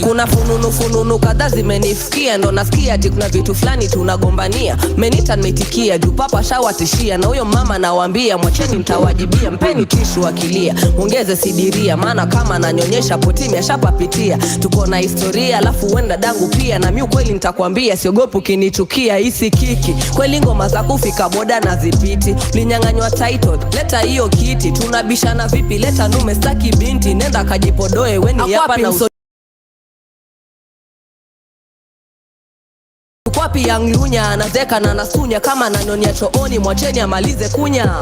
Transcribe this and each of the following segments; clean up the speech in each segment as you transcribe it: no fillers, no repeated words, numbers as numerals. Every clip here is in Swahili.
Kuna fununu kadhaa zimenifikia, ndo nasikia ati kuna vitu fulani tunagombania. Menita nimetikia juu papa shawatishia, na huyo mama nawaambia mwacheni mtawajibia. Mpeni tishu akilia, ongeze sidiria, maana kama ananyonyesha potimi ashapapitia. Tuko na historia alafu uenda dangu pia, na mimi kweli nitakwambia siogopu kinichukia. Hisi kiki kweli ngoma za kufika boda na zipiti, linyang'anywa title leta hiyo kiti. Tunabishana vipi? Leta nume staki binti, nenda kajipodoe weni hapa na wapi yang lunya anazeka na nasunya, kama nanonia chooni mwacheni amalize kunya.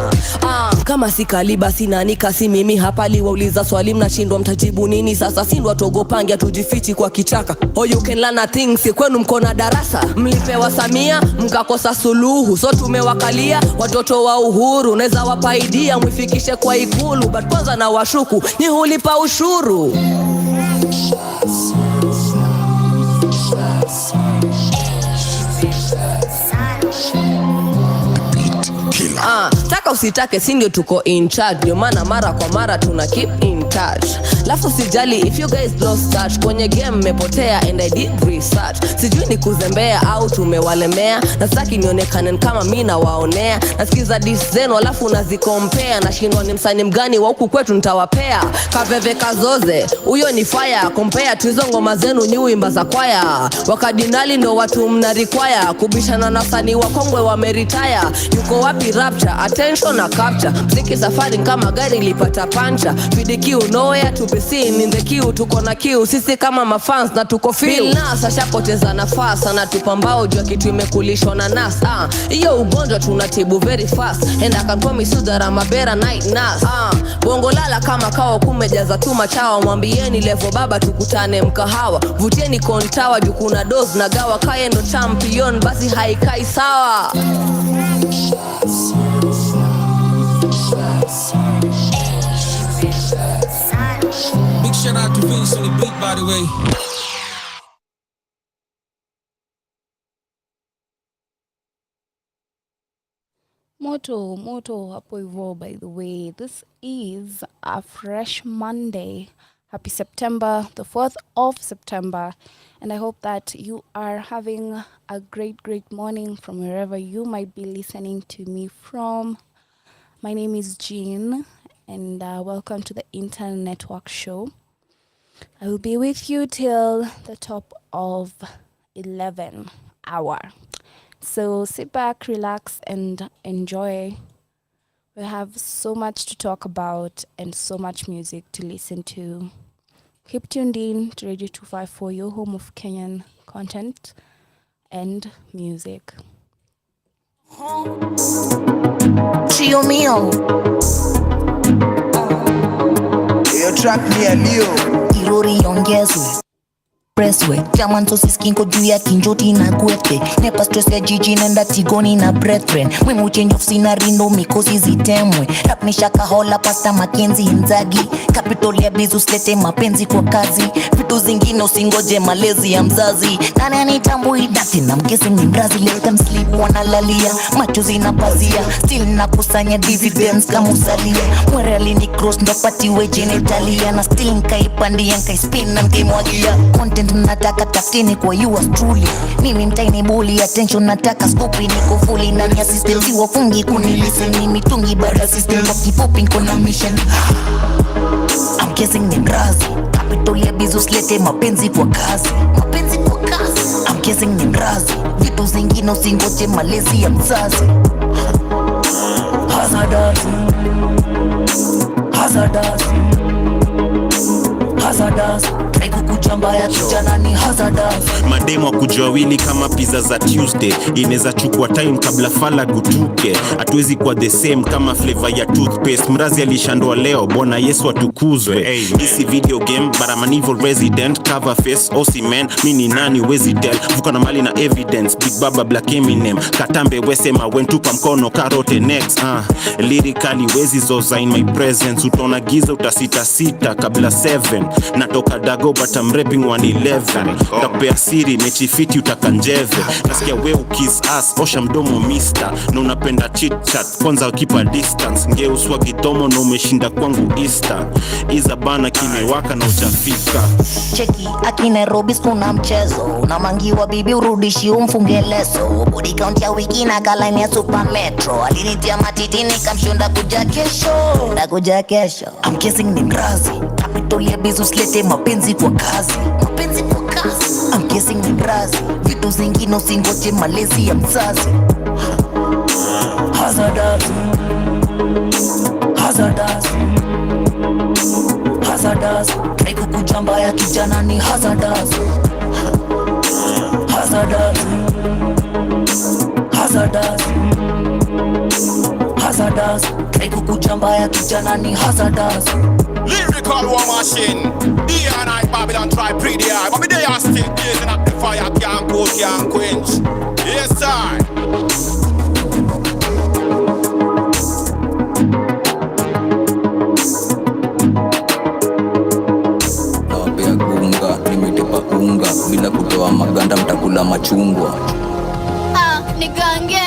Kama si kaliba sina nika si mimi hapa, liwauliza swali mnashindwa mtajibu nini? Sasa sindwa togopangia tujifichi kwa kichaka. Oh you can learn a thing, si kwenu mkona darasa. Mlipewa Samia mkakosa suluhu, so tumewakalia watoto wa uhuru. Neza wapaidia mwifikishe kwa ikulu, but kwanza na washuku nyi hulipa ushuru. Taka usitake si ndio tuko in charge, ndio maana mara kwa mara tuna keep in touch. Lafu sijali if you guys lost touch, kwenye game mepotea and I did research. Sijui ni kuzembea au tumewalemea, na sitaki nionekane kama mimi na waonea. Nasikiza diss zenu alafu nazikompea, nashindwa ni msanii mgani wa huku kwetu nitawapea. Kaveve kazoze huyo ni fire, compare tu hizo ngoma zenu ni uimba za kwaya. Wakadinali ndo watu mna require, kubishana na wasanii wa kongwe wameretire. Yuko wapi rapture, attention na capture? Mziki safari kama gari lipata pancha. PDQ nowhere to be seen in the queue. Tuko na queue sisi kama mafans na tuko feel. Nasa shapoteza nafasi na tupambao jua kitu imekulishwa na nasa. Iyo ugonjwa tunatibu very fast, and I can promise you that I'm a better night nurse. Bongo lala kama kao kumejaza tu machawa, mwambieni level baba tukutane mkahawa. Vutieni kontawa juu kuna dose na gawa, kaye ndo champion basi haikai sawa. Big shout out to Vince on the beat, by the way. Moto hapo hivyo. By the way, this is a fresh Monday. Happy September, the 4th of September, and I hope that you are having a great morning from wherever you might be listening to me from. My name is Ginny, and welcome to the interNetwork show. I will be with you till the top of 11 hour. So sit back, relax, and enjoy. We have so much to talk about and so much music to listen to. Keep tuned in to Radio 254, your home of Kenyan content and music. Chio mio. Yo track me a Leo. Irori ongezwe. Pressway, jamanto siskinko juu ya kinjoti na kwete. Nepa stress ya jiji nenda tigoni na brethren. Mwimu change of scenery no mikosi zitemwe. Rap ni shaka hola pasta Mackenzie Inzagi. Capital ya bizu slete mapenzi kwa kazi. Vitu zingine usingoje malezi ya mzazi. Nani anitambui dati na mkesi ni mrazi. Let them sleep wanalalia, machozi na pazia. Still na kusanya dividends kama usalia. Mwere alini cross ndo pati weje Italia. Na still nkaipandia nkaispin na nkaimwagia. Content nataka taftini kwa yours truly. Mimi mtaini bully, attention nataka scoopy. Niko fully ndani ya system, si wafungi kunilisten. Mimi tungi bara system, wakipopping kuna mission. I'm kissing ni mrazi. Capital ya bizus lete mapenzi kwa kazi. Mapenzi kwa kazi. I'm kissing ni mrazi. Vitu zingine usingoje malezi ya mzazi. Hazardous. Hazardous. Hazardous. Kuchambaya kijana ni hazardous. Mademo kujua wili kama pizza za Tuesday. Ineza chukua time kabla fala gutuke. Hatuwezi kwa the same kama flavor ya toothpaste. Mrazi alishandwa leo, Bwana Yesu atukuzwe. This video game, but I'm an evil resident. Cover face, Aussie man, mini nani wezi tell. Vuka na mali na evidence, Big Baba Black Eminem. Katambe wesema wentupa mkono karote next. Lyrically wezi zoza in my presence. Utona giza utasita sita kabla 7. Natoka dago but I'm repping 111. Takupea siri mechi fiti utakanjeve. Nasikia we ukiss ass osha mdomo mister. Na unapenda chit chat kwanza ukipa distance. Ngeuswa kitomo na umeshinda kwangu Easter. Iza bana kimewaka na ujafika. Cheki aki Nairobi kuna mchezo. Unamangiwa bibi urudishi umfunge leso. Body count ya wiki na kalaini ya super metro. Alinitia matiti nikamshonda kuja kesho. Ndakuja kesho I'm kissing ni mrazi. Kapitolia bizu slete mapenzi kwa kazi. Mapenzi kwa kazi I'm kissing ni mrazi. Vitu zingine usingoje malezi ya mzazi. Hazardous Hazardous Hazardous Taiku kujamba ya kijana ni hazardous. Hazardous Hazardous Hazardous Taiku kujamba ya kijana ni hazardous. Lyrical war machine. Day and night Babylon try pretty hard, but me they are still blazing up the fire. Can't go, can't quench. Yes sir. Unga bila kutoa maganda mtakula machungwa. Nigange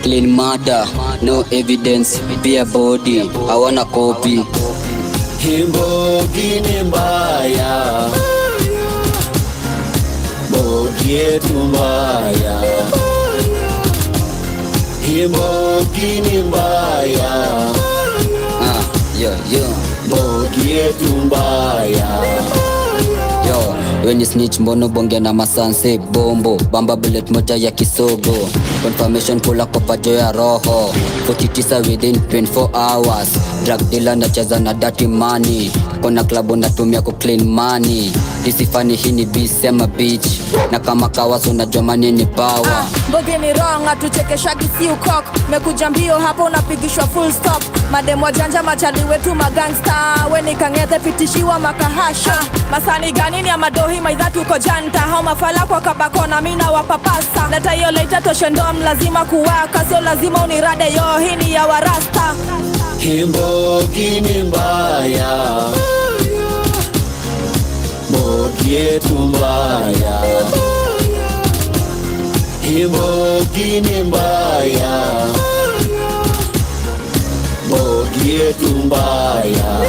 Clean murder, no evidence, bare body, hawana copy. Himbogi ni mbaya, bogi yetu mbaya. Himbogi ni mbaya, bogi yetu mbaya. Yo, when snitch mbono bonge na masanse bombo. Bamba bullet moja ya kisogo. Confirmation kula kopa jo ya roho. 49 within 24 hours. Drug dealer na cheza na dirty money. Kona klabu natumia ku clean money. Disifani hii ni bisema bitch. Na kama kawasu unajua mani ni power. Mboge ni wrong atuchekeshagi si ukok. Mekuja mbio hapo unapigishwa full stop. Mademu wajanja machali wetu magangsta. Weni kangete pitishiwa makahasha. Masani gani ni ya madohi maidhatu uko janta. Hao mafala kwa kabako na mina wapapasa. Leta hiyo leita toshendom lazima kuwaka. Sio lazima unirade yo hii ni ya warasta. Himbogi ni mbaya, bogi yetu mbaya. Himbogi ni mbaya, bogi yetu mbaya.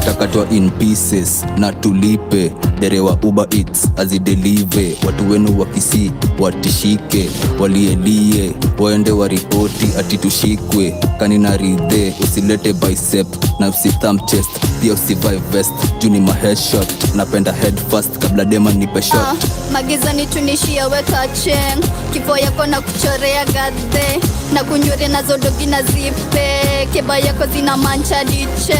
Utakatwa in pieces na tulipe. Derewa Uber Eats azidelive. Watu wenu wakisi watishike. Walielie waende waripoti ati tushikwe. Kanina ridhe usilete bicep na usithumb chest. Pia usivae vest juni ma headshot. Napenda head first kabla dema nipe shot. Magiza ni tunishia weka chen. Kifo yako na kuchorea gadhe. Na kunyure na zodogi na zipe. Keba yako zina mancha diche.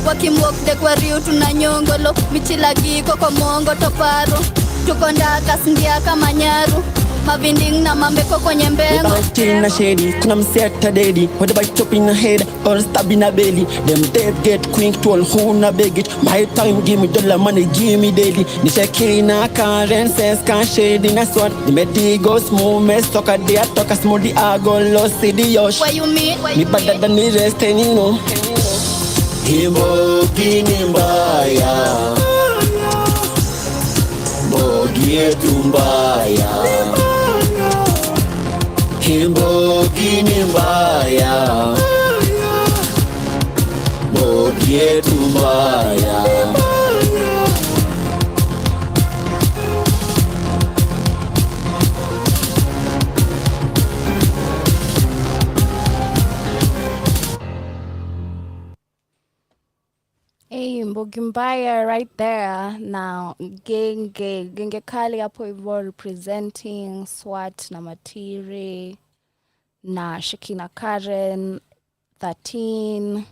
Wakimwokde kwa riu tunanyongolo. Michilagi kwa mongo toparo. Tukonda kasindia kama nyaru. Mavinding na mambeko kwenye mbengo. Chill na shady, kuna mseta daddy. Whether by chop in a head or stab in a belly. Them dead get quick to all who na beg it. My time give me dollar money, give me daily. Nisha kina currencies, can shady na swat. The medigos movements, talk a day, talk a small the ago, lost the yosh. What you mean? Me better than the rest, and you know. Himbogi ni mbaya, bogi yetu mbaya. Himbogi ni mbaya, bogi yetu mbaya. Hey, Mbogi Mbaya right there. Now, Genge Kali hapo hivyo representing SWAT na Matiri na Shekina Karen 13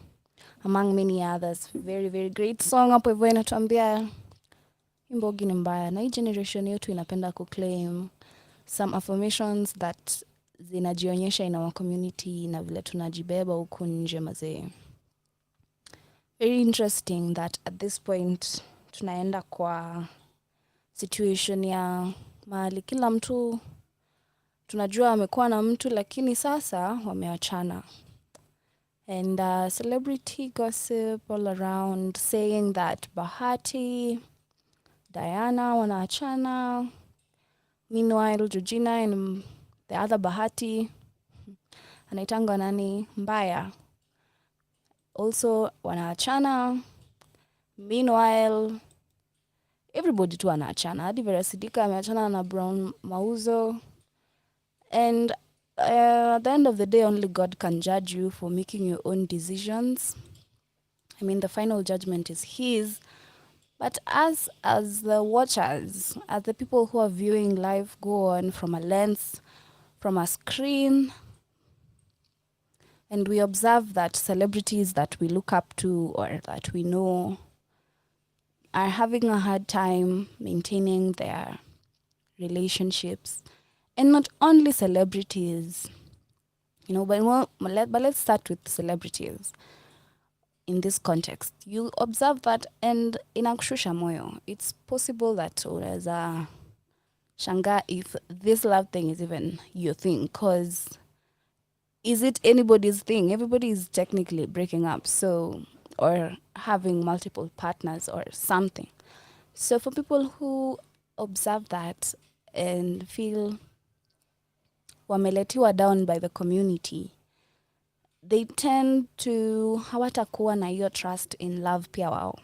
among many others. Very, very great song hapo hivyo inatuambia Mbogi ni mbaya. Na hii generation yetu inapenda kuclaim some affirmations that zinajionyesha in our community na vile tunajibeba huku nje mazee. Very interesting that at this point tunaenda kwa situation ya mahali kila mtu tunajua amekuwa na mtu lakini sasa wameachana. And celebrity gossip all around saying that Bahati, Diana wanaachana. Meanwhile, Georgina and the other Bahati, anaitangwa nani, Mbaya, also wanaachana. Meanwhile, everybody tu wanaachana. Hadi Vera Sidika ameachana na Brown Mauzo. And at the end of the day, only God can judge you for making your own decisions. I mean, the final judgment is His. But as the watchers, as the people who are viewing life go on from a lens, from a screen, and we observe that celebrities that we look up to or that we know are having a hard time maintaining their relationships. And not only celebrities, but let's start with celebrities. In this context, you observe that, and inakushusha moyo. It's possible that unaweza shanga if this love thing is even your thing, because is it anybody's thing? Everybody is technically breaking up, so, or having multiple partners or something. So for people who observe that and feel wameletiwa down by the community, they tend to hawatakuwa na hiyo trust in love pia wao.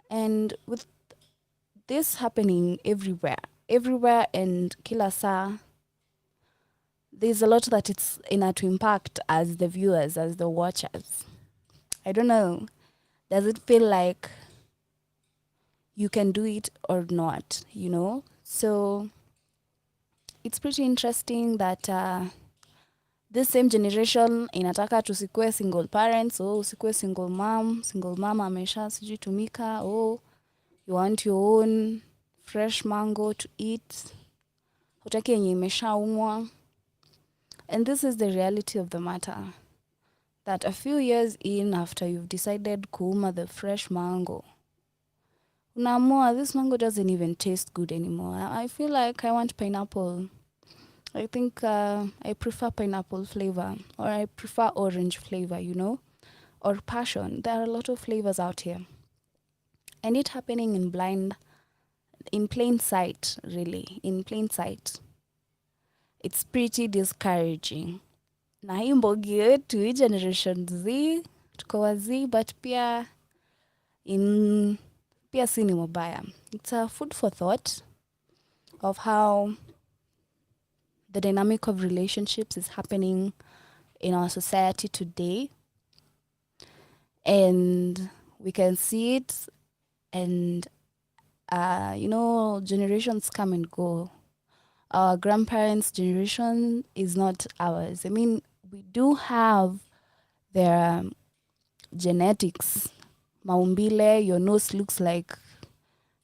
And with this happening everywhere and kila saa, there's a lot that it's to impact as the viewers, as the watchers. I don't know. Does it feel like you can do it or not, So it's pretty interesting that this same generation inataka tusikue single parents, usikue single mom amesha sijui tumika, you want your own fresh mango to eat, hutaki yenye imeshaumwa. And this is the reality of the matter, that a few years in, after you've decided kuuma the fresh mango, unaamua this mango doesn't even taste good anymore. I feel like I want pineapple. I think I prefer pineapple flavor, or I prefer orange flavor, or passion. There are a lot of flavors out here. And it happening in plain sight, really, in plain sight. It's pretty discouraging. Na hii mbogi yetu, hii generation Z, tuko wazi, but pia si ni mubaya. It's a food for thought of how the dynamic of relationships is happening in our society today. And we can see it, and, generations come and go. Our grandparents' generation is not ours. I mean, we do have their genetics. Maumbile, your nose looks like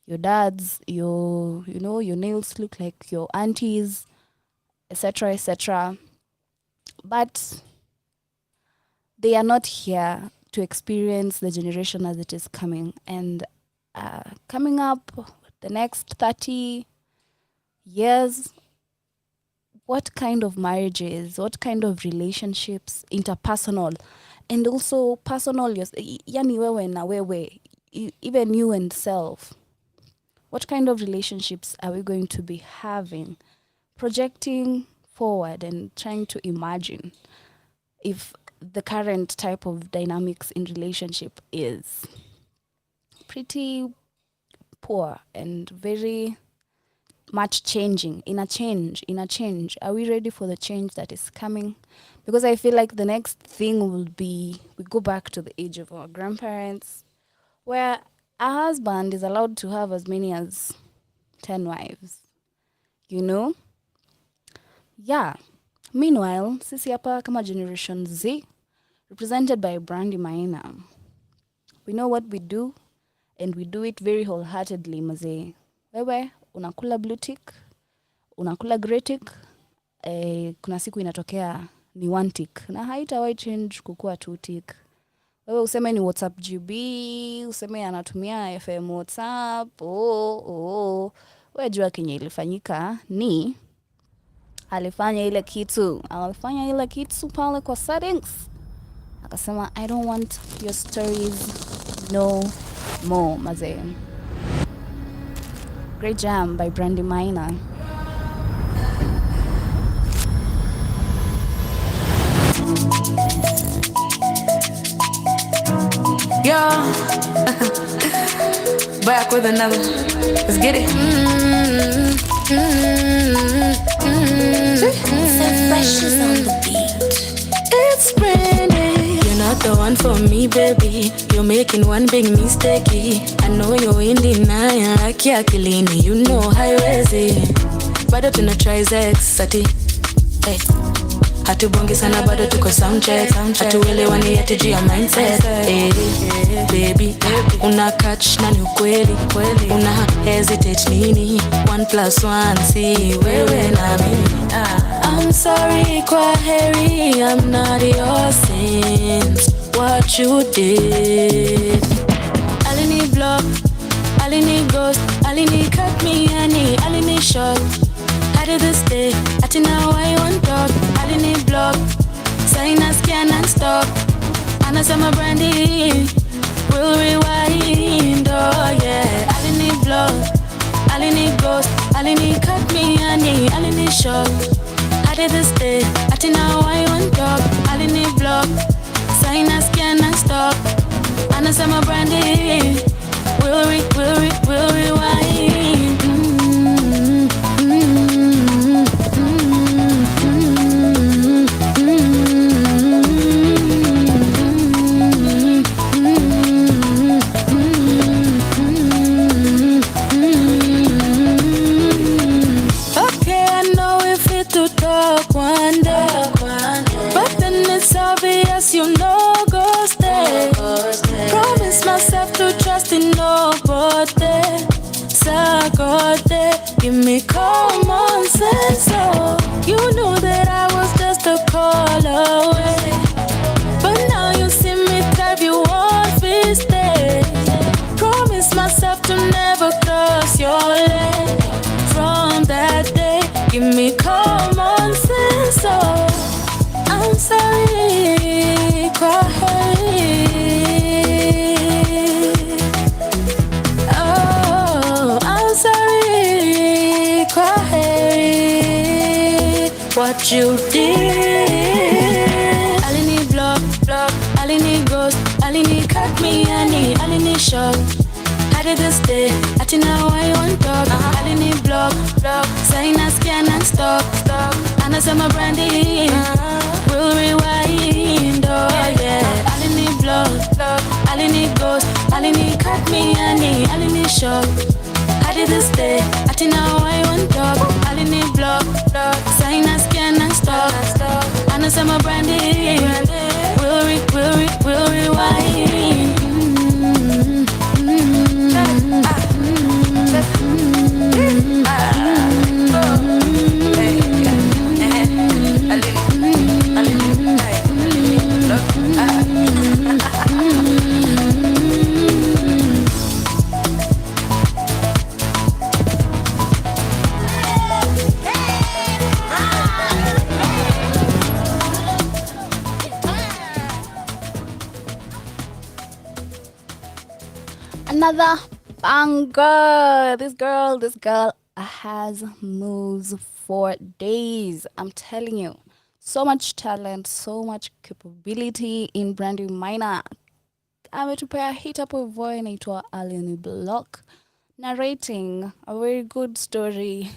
your dad's, your nails look like your auntie's, etc., etc. But they are not here to experience the generation as it is coming. And coming up the next 30 years, what kind of marriages, what kind of relationships, interpersonal, and also personal, yani wewe na wewe, even you and self, what kind of relationships are we going to be having? Projecting forward and trying to imagine if the current type of dynamics in relationship is pretty poor and very much changing, in a change. Are we ready for the change that is coming? Because I feel like the next thing will be, we go back to the age of our grandparents, where a husband is allowed to have as many as 10 wives, Yeah. Meanwhile, sisi hapa kama Generation Z, represented by Brandy Maina, we know what we do, and we do it very wholeheartedly, mazee. Wewe, unakula blue tick, unakula grey tick, kuna siku inatokea ni one tick, na haitawahi change kukua two tick. Wewe useme ni WhatsApp GB, useme anatumia FM WhatsApp, wewe jua kenye ilifanyika ni alifanya ile kitu pale kwa settings, akasema I don't want your stories no more mazee. Great jam by Brandy Minor. Yo, back with another. Let's get it. So fresh is on the beat. It's Brandy. You're not the one for me, baby. You're making one big mistake. I know you're in denial. Haki akilini, you know haiwezi. Bado tuna try sex ati. Hey. Hatubongi sana bado tuko soundcheck. Hatuelewani ati juu ya mindset. Hey, baby, una catch na ni ukweli. Una hesitate nini? 1+1 si wewe na mimi. I'm sorry kwa heri, I'm not your sins. What you did. Alini block, alini ghost, alini cut me honey, alini shot. I did this day, ati now I want talk. Alini block, sign a scan and stop. Anasema Brandy, we'll rewind, oh yeah. Alini block, alini ghost, alini cut me honey, alini shot. I did this day, ati now I want talk. Alini block, sign a scan and stop. Anasema Brandy, we'll rewind. You know, go stay. Promise myself to trust in nobody. Sagote, give me common sense. So you knew that I was just a call away, but now you see me drive you on feast day. Promise myself to never cross your lane. From that day, give me common sense. So I'm sorry, oh, I'm sorry, what you did. Alini block, alini ghost, alini cut me, alini shot. I did this day, ati now I want talk. Alini block, sign a scan and stop. Anasema Brandy, we'll rewind, oh yeah. Alini block, alini ghost, alini cut me, alini shot. I did this day, ati now I want talk. Alini block, sign a scan and stop. Anasema Brandy, we'll rewind. Another banger. This girl has moves for days. I'm telling you. So much talent, so much capability in Brandy Minor. Ametupea hit hapo voice inaitwa Alien Block, narrating a very good story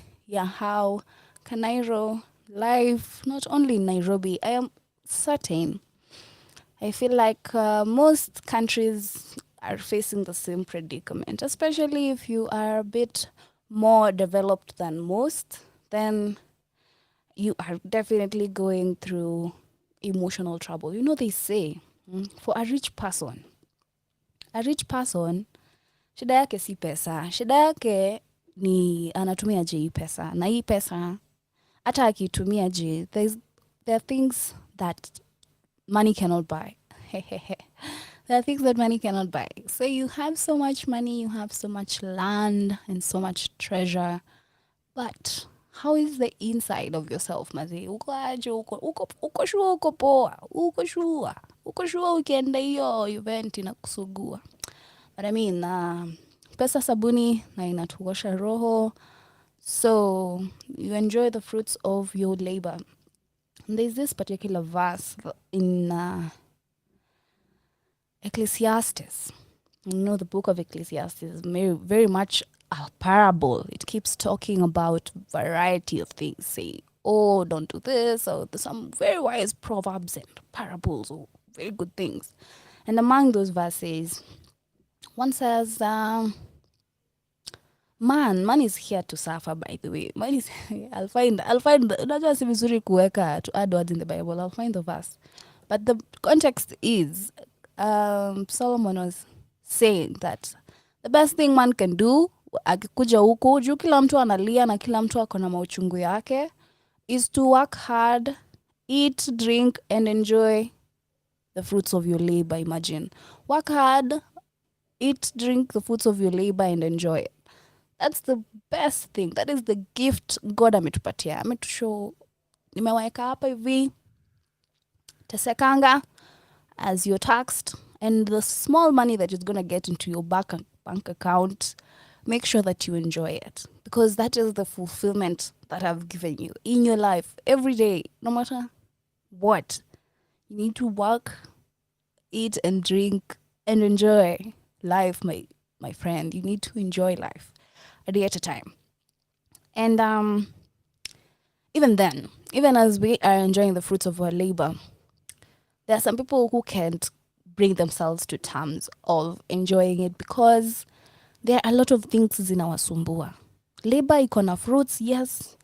how Kanairo life, not only in Nairobi. I am certain, I feel like most countries are facing the same predicament, especially if you are a bit more developed than most, then you are definitely going through emotional trouble. You know, they say for a rich person, shida yake si pesa, shida yake ni anatumia je hii pesa, na hii pesa hata akitumia je, there are things that money cannot buy. There are things that money cannot buy. So you have so much money, you have so much land and so much treasure, but how is the inside of yourself, mazi? Uko aje? Uko sure uko poa? Uko sure? uko sure ukienda hiyo event inakusugua. But I mean, pesa sabuni na inatuosha roho. So you enjoy the fruits of your labor. And there's this particular verse in Ecclesiastes. You know, the book of Ecclesiastes is very much a parable. It keeps talking about variety of things. Say, oh, don't do this. Or there's some very wise proverbs and parables or very good things. And among those verses, one says, man is here to suffer, by the way. Man is, I'll find, unajua si vizuri kuweka to add words in the Bible. I'll find the verse. But the context is, Solomon was saying that the best thing man can do, akikuja huku, juu kila mtu analia na kila mtu akona mauchungu yake, is to work hard, eat, drink, and enjoy the fruits of your labor. Imagine. Work hard, eat, drink the fruits of your labor, and enjoy it. That's the best thing. That is the gift God ametupatia. Ametushow, nimeweka hapa hivi, tesekanga, as you're taxed, and the small money that is going to get into your bank account, make sure that you enjoy it, because that is the fulfillment that I've given you in your life every day, no matter what. You need to work, eat and drink and enjoy life, my friend. You need to enjoy life a day at a time. And even then, even as we are enjoying the fruits of our labor, there are some people who can't bring themselves to terms of enjoying it because there are a lot of things zinawasumbua. Labor iko na fruits, yes,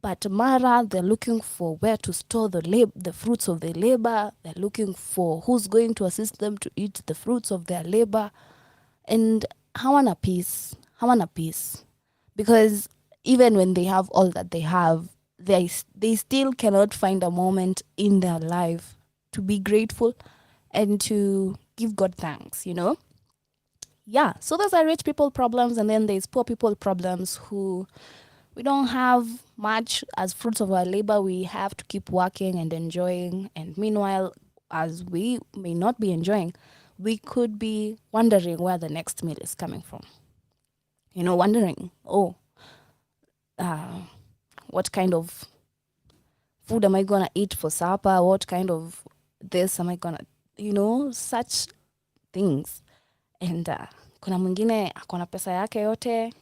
but mara they're looking for where to store the fruits of their labor. They're looking for who's going to assist them to eat the fruits of their labor. And hawana peace. Because even when they have all that they have, they still cannot find a moment in their life to be grateful and to give God thanks, you know? Yeah, so those are rich people problems, and then there's poor people problems who we don't have much as fruits of our labor. We have to keep working and enjoying. And meanwhile, as we may not be enjoying, we could be wondering where the next meal is coming from. You know, wondering, what kind of food am I going to eat for supper? What kind of this am I going to, you know, such things. And kuna mwingine akona pesa yake yote,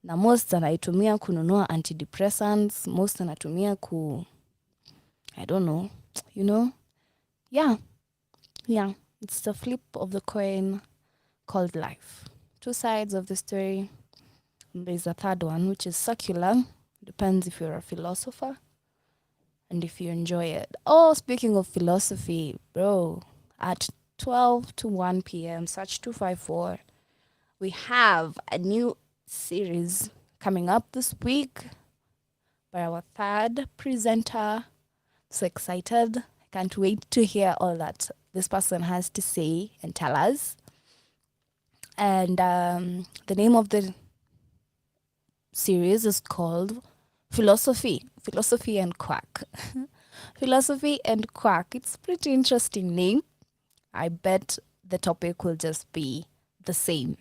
na most anaitumia kununua antidepressants, most anatumia I don't know, you know. Yeah, it's the flip of the coin called life. Two sides of the story. And there's a third one, which is circular. Depends if you're a philosopher and if you enjoy it. Oh, speaking of philosophy, bro, at 12 to 1 p.m., Search 254, we have a new series coming up this week by our third presenter. So excited. I can't wait to hear all that this person has to say and tell us. And the name of the series is called Philosophy and Quack. Philosophy and Quack. It's a pretty interesting name. I bet the topic will just be the same.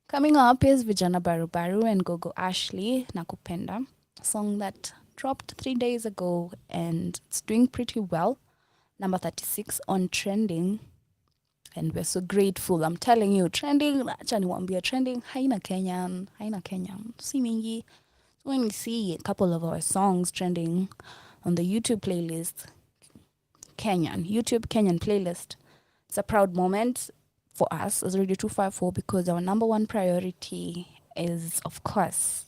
Coming up is Vijana Baru Baru and Gogo Ashley Nakupenda, a song that dropped 3 days ago and it's doing pretty well. Number 36 on trending. And we're so grateful. I'm telling you, trending, trending, haina Kenyan. See mingi. When we see a couple of our songs trending on the YouTube playlist, YouTube Kenyan playlist, it's a proud moment for us as Radio 254 because our number one priority is, of course,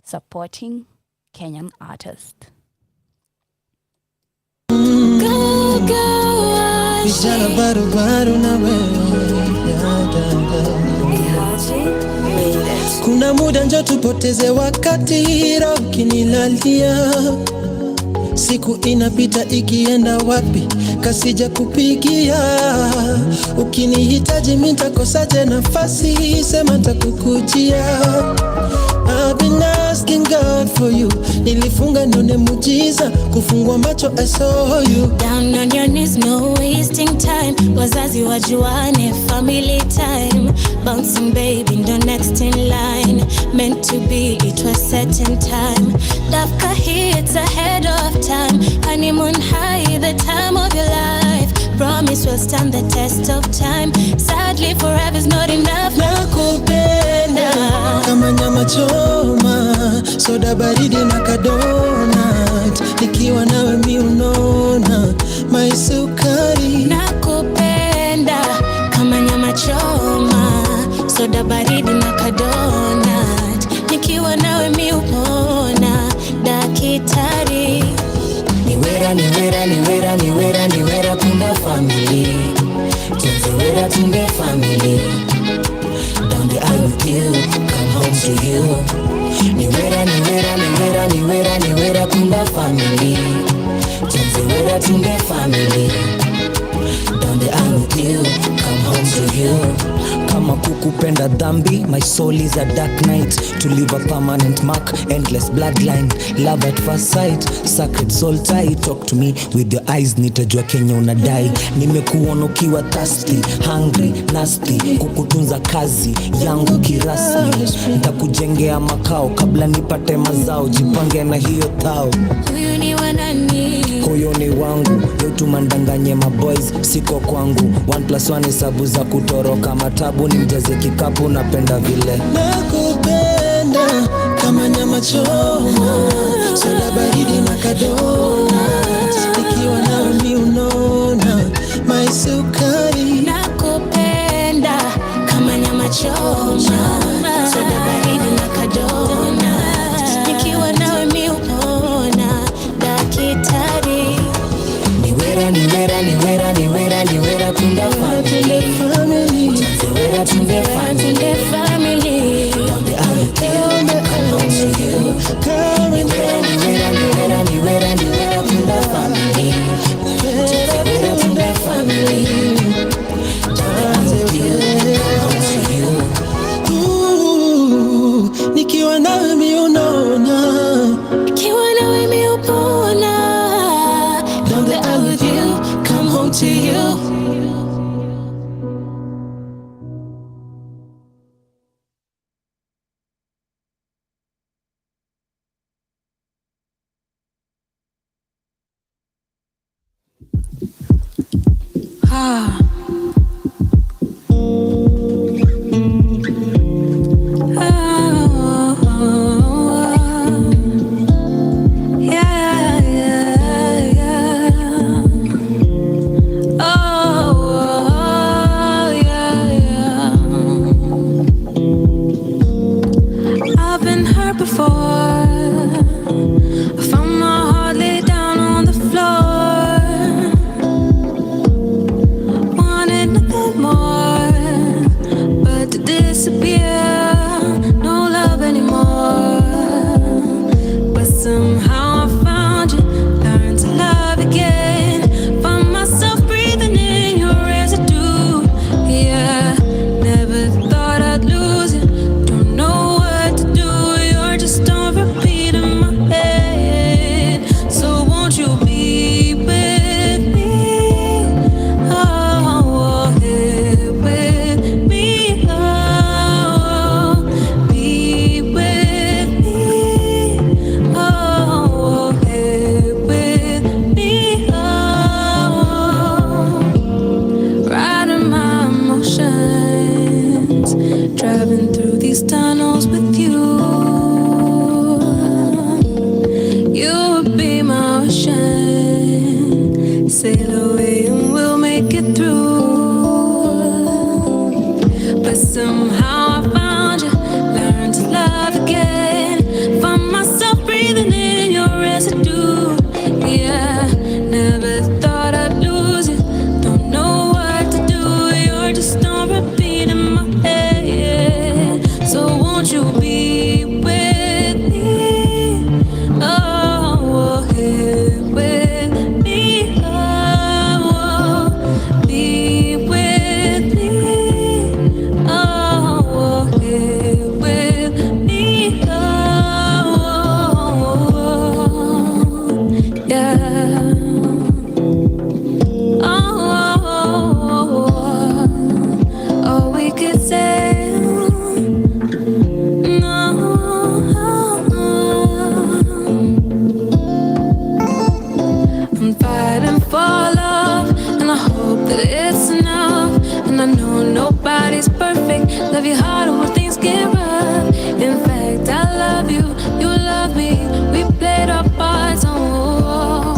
supporting Kenyan artists. Vijana baru baru na kuna muda njo tupoteze wakati roho kinilalia, siku inapita ikienda wapi kasija kupigia, ukinihitaji mitakosaje nafasi sema takukujia. I've been asking God for you, nilifunga nione mujiza, kufungua macho I saw you. Down on your knees, no wasting wajuane, family time. Bouncing baby, the next in line. Meant to be, it was set in time. Dafka hits ahead of time. Honeymoon high, the time of your life. Promise will stand the test of time. Sadly, forever's not enough. Nakupenda kama nyama choma, soda baridi na kadonat. Nikiwa nawe mi unona my sukari. Nakupenda kama nyama choma, soda baridi na kadonat. Nikiwa nawe mi upona dakitari. Niwera, niwera, niwera, niwera, niwera punda family. Tunzewera tunde family. Down the aisle with you, come home to you. Niwera, niwera, niwera, niwera, niwera punda family. Tunzewera tunde family. Down the aisle with you, come home to you. Kama kukupenda dhambi, my soul is a dark night. To leave a permanent mark, endless bloodline. Love at first sight, sacred soul tie. Talk to me with your eyes, nitajua Kenya unadai. Nimekuona ukiwa thirsty, hungry, nasty. Kukutunza kazi yangu kirasmi. Nitakujengea makao kabla nipate mazao. Jipange na hiyo thao. Huyu ni wanani? Huyo ni wangu, yotu mandanganye maboys, siko kwangu. 1+1 hesabu za kutoroka matabu. Ni mjaze kikapu, napenda vile nakupenda kama nyama choma, soda baridi na kadonat. Nikiwa nawe mi unona my sukari. Nakupenda kama nyama choma, soda baridi na kadonat. Nikiwa nawe mi upona dakitari. Niwera, niwera, niwera, niwera, niwera punda family. Tunzewera tunde family. Down the aisle with you, come home to you. Niwera, niwera, niwera, niwera, niwera punda family. Tunzewera tunde family. Down the aisle with you, come home to you. Ooh, nikiwa nawe mi unona. Nikiwa nawe mi upona. Down the aisle with you, come home to you. I know nobody's perfect. Love you hard when things get rough. In fact, I love you, you love me. We played our parts on.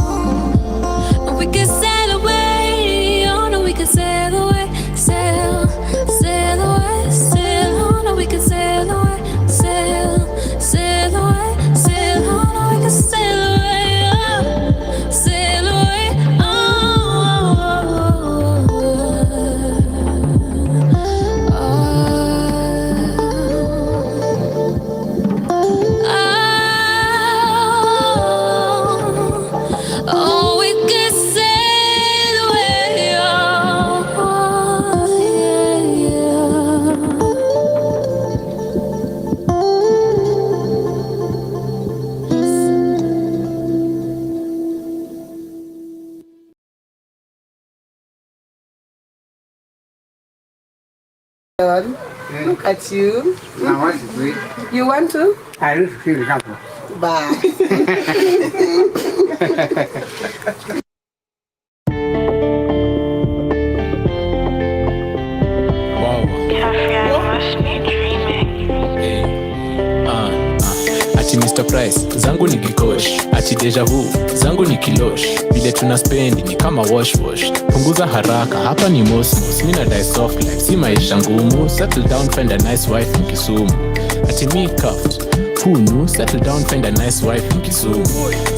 And we can sail away. Oh no, we can sail away. Sail away, sail. Oh no, we can sail away. Sail away, sail. Oh no, we can sail away. Oh, sail away. Oh, we can sail away. Oh, yeah, yeah. Look at you. Now what is it? You want to? I don't feel comfortable. Bye. Ati Mr. Price, zangu ni gikosh. Ati deja vu, zangu ni kilosh. Vile tuna spendi ni kama wash. Punguza haraka, hapa ni mosmos. Mina die soft life, si maisha ngumu. Settle down, find a nice wife in Kisumu. Ati me cuffed, who knew? Settle down, find a nice wife in Kisumu.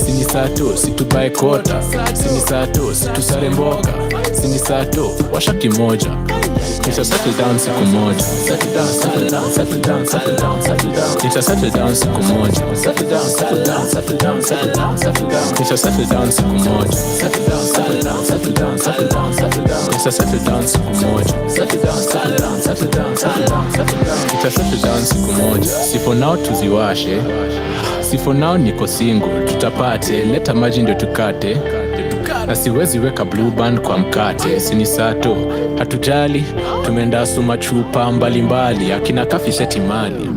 Sini sato, situbae kota. Sini sato, situsare mboga. Sini sato, washa kimoja. Nita settle down siku moja. Settle down, settle down, settle down, settle down, settle down. Nita settle down siku moja. Settle down, settle down, settle down, settle down, settle down. Nita settle down siku moja. Settle down, settle down, settle down, settle down, settle down. Nita settle down siku moja. Settle down, settle down, settle down, settle down, settle down. Nita settle down siku moja. Si for now tuziwashe. Si for now niko single. Tutapate, leta maji ndio tukate. Na siwezi weka blue band kwa mkate. Sini sato, hatujali. Tumeenda suma chupa mbalimbali. Akina kafi sheti mali.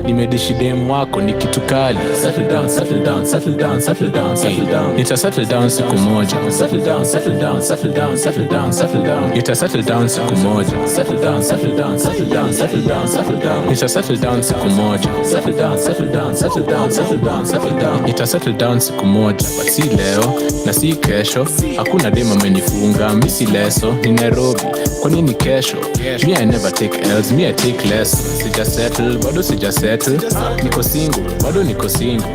Nimedishi demu wako ni kitu kali. Settle down, settle down, settle down, settle down, settle down. Nita settle down siku moja. Settle down, settle down, settle down, settle down, settle down. Nita settle down siku moja. Settle down, settle down, settle down, settle down, settle down. Nita settle down siku moja. Settle down, settle down, settle down, settle down, settle down. Nita settle down siku moja. But si leo na si kesho. Hakuna dema amenifunga, mi si leso. Ni Nairobi, kwa nini kesho? Me I never take L's, me I take less. Sija settle, bado sija settle. Niko single, bado niko single.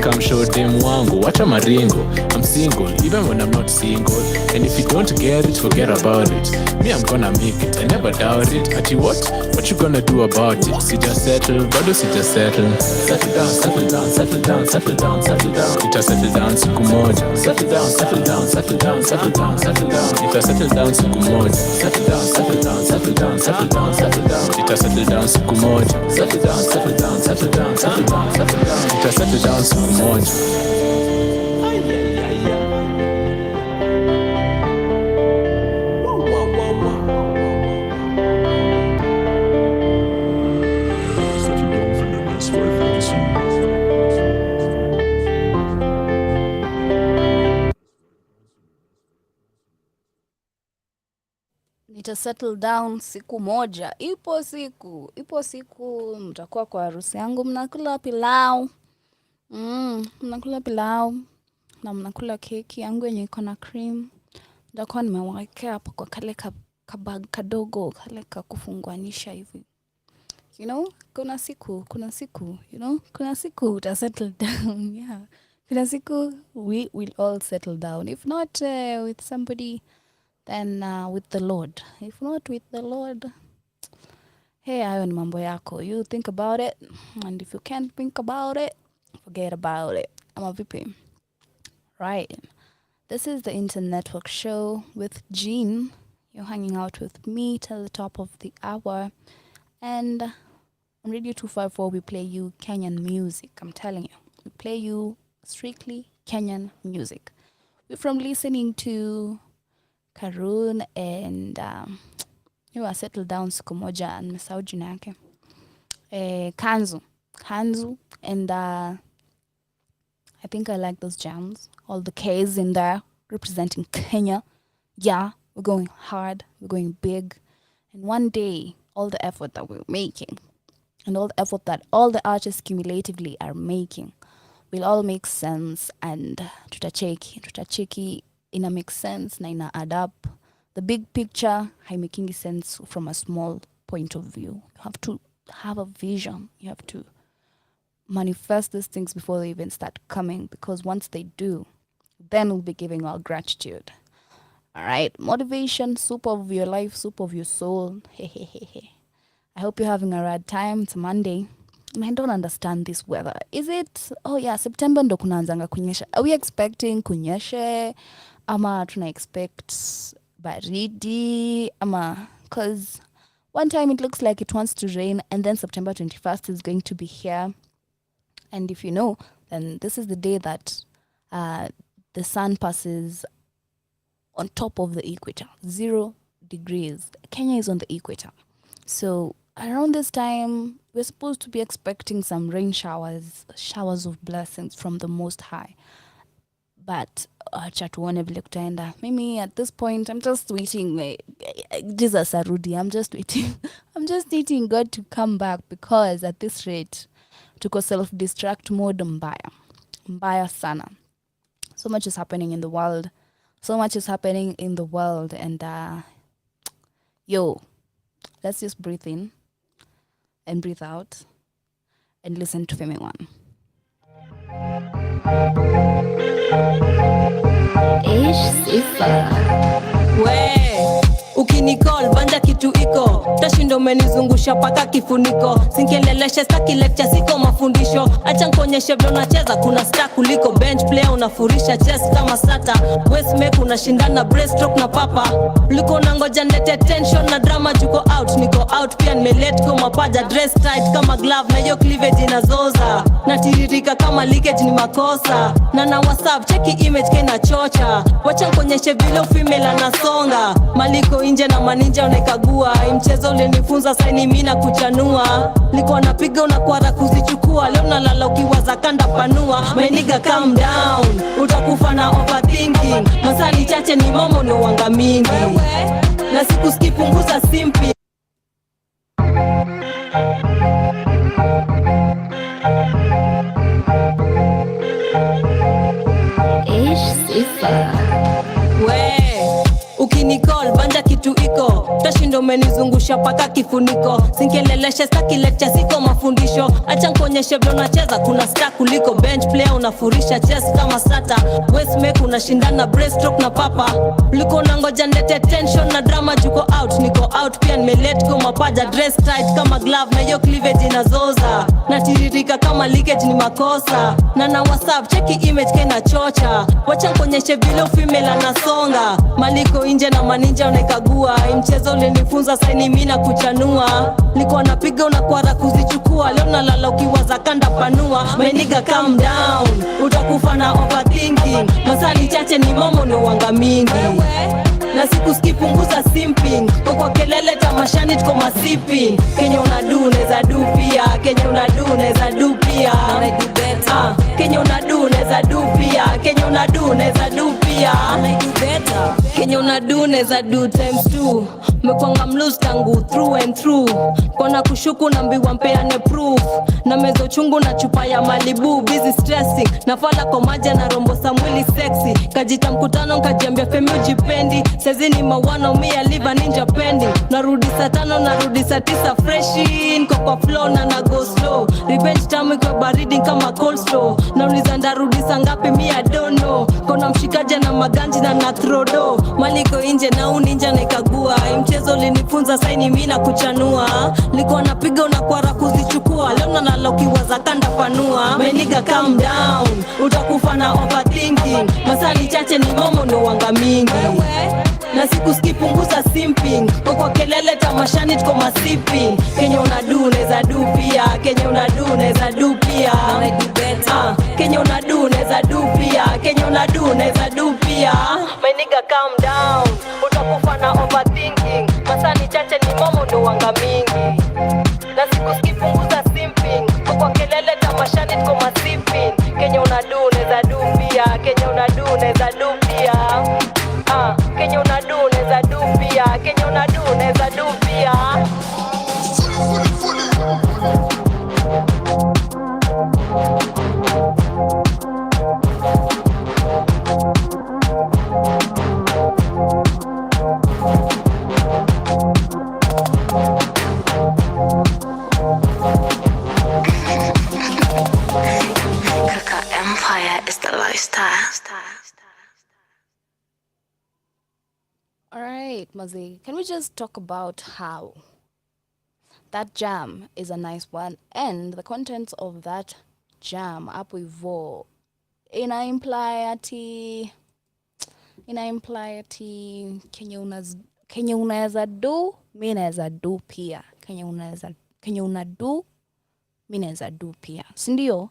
Come show demu wangu, wacha maringo. I'm single, even when I'm not single. And if you don't get it, forget about it. Me I'm gonna make it, I never doubt it. Ati what you gonna do about it? Sija settle, bado sija settle. Settle down, settle down, settle down, settle down, settle down. Ita settle down siku moja. Settle down, settle down, settle down, settle down, settle down. Ita settle down siku moja. Settle down, settle down, settle down, settle down, settle down. Ita settle down siku moja. Settle down, settle down, settle down, settle down, settle down. Ita settle down siku moja. Nita settle down siku moja. Ipo siku mtakuwa kwa harusi yangu, mnakula pilau. Mnakula pilau na mnakula keki yangu yenye iko na cream. Nitakuwa nimewekea hapo kwa kale kabag kadogo, kale kakufunguanisha hivi. You know, kuna siku, you know, kuna siku uta settle down. Yeah. Kuna siku we will all settle down. If not with somebody, then with the Lord. If not with the Lord, hey, hayo ni mambo yako. You think about it, and if you can't think about it, forget about it. Ama vipi? Right. This is the interNetwork show with Jean. You're hanging out with me till the top of the hour. And on Radio 254, we play you Kenyan music. I'm telling you. We play you strictly Kenyan music. We're from listening to Karun and you are settled down siku moja and nimesahau jina yake. Kanzu and I think I like those jams. All the K's in there representing Kenya. Yeah, we're going hard, we're going big. And one day, all the effort that we're making and all the effort that all the artists cumulatively are making will all make sense, and tutacheki ina make sense na ina add up. The big picture haimaking sense from a small point of view. You have to have a vision. You have to manifest these things before they even start coming, because once they do, then we'll be giving our gratitude. All right, motivation, soup of your life, soup of your soul. I hope you're having a rad time. It's a Monday. And I don't understand this weather. Is it, oh yeah, September ndo kunaanzanga kunyesha. Are we expecting kunyeshe? Ama tuna expect baridi? Ama, because one time it looks like it wants to rain, and then September 21st is going to be here. And if you know, then this is the day that the sun passes on top of the equator, 0 degrees. Kenya is on the equator. So around this time, we're supposed to be expecting some rain showers of blessings from the Most High. But chatuone vile kutaenda. Mimi at this point, I'm just waiting. Jesus arudi. I'm just waiting. I'm just waiting God to come back, because at this rate, tuko self-destruct mode mbaya sana. So much is happening in the world. And let's just breathe in and breathe out and listen to Femi One. Ukinicall banja kitu iko, tashindo umenizungusha paka kifuniko. Sinkeleleshe staki lecture, siko mafundisho. Acha nkonyeshe vile unacheza, kuna star kuliko bench player. Unafurisha chest kama sata, waist make unashindana breaststroke na papa. Uliko nangoja nete tension na drama, juko out niko out pia nimelet go. Mapaja dress tight kama glove, na yo cleavage inazoza. Natiririka kama leakage ni makosa. Na WhatsApp cheki image kena chocha. Wacha nkonyeshe vile female anasonga. Maliko inje na maninja unaikagua. Mchezo ulinifunza saini mimi na kuchanua. Liko napiga unakwara kuzichukua. Leo nalala ukiwaza kanda panua. My nigga calm down, utakufa na overthinking. Masali chache ni momo ni wanga mingi. Na siku skipunguza simpi. Ukinicall banja kitu iko, tashindo umenizungusha paka kifuniko. Sinkeleleshe staki lecture, siko mafundisho. Acha nkonyeshe vile unacheza, kuna star kuliko bench player. Unafurisha chest kama sata, waist make unashindana breaststroke na papa. Uliko nangoja nete tension na drama, juko out niko out pia nimelet go. Mapaja dress tight kama glove, na yo cleavage inazoza. Natiririka kama leakage ni makosa. Na WhatsApp cheki image kena chocha. Wacha nkonyeshe vile female anasonga. Maliko inje na maninja unaikagua. Mchezo ulinifunza saini mimi na kuchanua. Liko napiga unakwara kuzichukua. Leo nalala ukiwaza kanda panua. My nigga calm down, utakufa na overthinking. Masali chache ni momo ni wanga mingi. Na siku skipunguza simping. Kwa kelele tamashani tuko masipping. Kenya unadu neza du pia. Kenya unadu neza du pia. Kenya unadu neza du pia. Kenya unadu neza du pia. Kenya unadu neza do times 2. Mekwanga mlose tangu through and through. Kona kushuku nambiwa mpeane proof. Na mezo chungu na chupa ya Malibu. Busy stressing, nafala kwa maja na rombo samwili sexy. Kajita mkutano nkajiambia Femi ujipendi. Sezi ni mawana umia live ninja pending. Narudi saa 5 narudi saa 9 fresh in. Kwa flow na go slow. Revenge tamu kwa baridi kama cold slow. Nauliza ndarudi saa ngapi mi I don't know. Kona mshikaja na maganji na throdo. Maliko inje na uninja na ikagua. Mchezo ulinifunza saini mimi na kuchanua. Liko napiga unakwara kuzichukua. Leo nalala ukiwaza kanda panua. My nigga calm down, utakufa na overthinking. Masali chache ni momo ni wanga mingi. Na siku skipunguza simping. Kwa kelele tamashani tuko masipping. Kenya unadu neza du pia. Kenya unadu neza du pia. Kenya unadu neza du pia. Kenya unadu neza du pia. My nigga calm down, utakufa na overthinking. Masani chache ni momo ndo wanga mingi. Na siku skipunguza simping. Kwa kelele tamashani tuko masipping. Kenya unadu neza du pia. Kenya unadu neza du pia. Kenya unadu neza du pia. Kenya unadu neza du pia. All right, Mazi, can we just talk about how that jam is a nice one and the contents of that jam hapo hivo ina imply ati kenye unaweza do mi naweza do pia kenye una do mi naweza do pia sindio.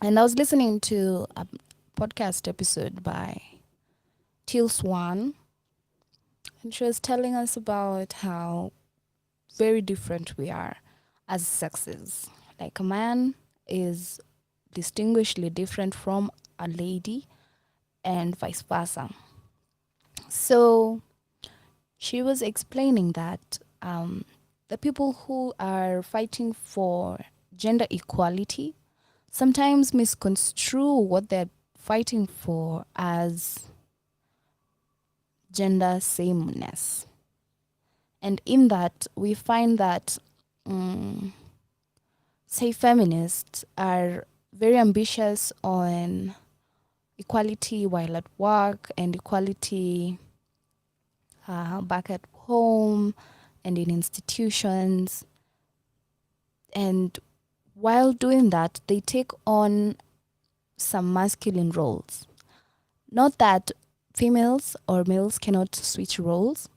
And I was listening to a podcast episode by Teal Swan, and she was telling us about how very different we are as sexes. Like a man is distinguishedly different from a lady and vice versa. So she was explaining that the people who are fighting for gender equality sometimes misconstrue what they're fighting for as gender sameness. And in that, we find that, say, feminists are very ambitious on equality while at work and equality back at home and in institutions. And while doing that, they take on some masculine roles. Not that females or males cannot switch roles,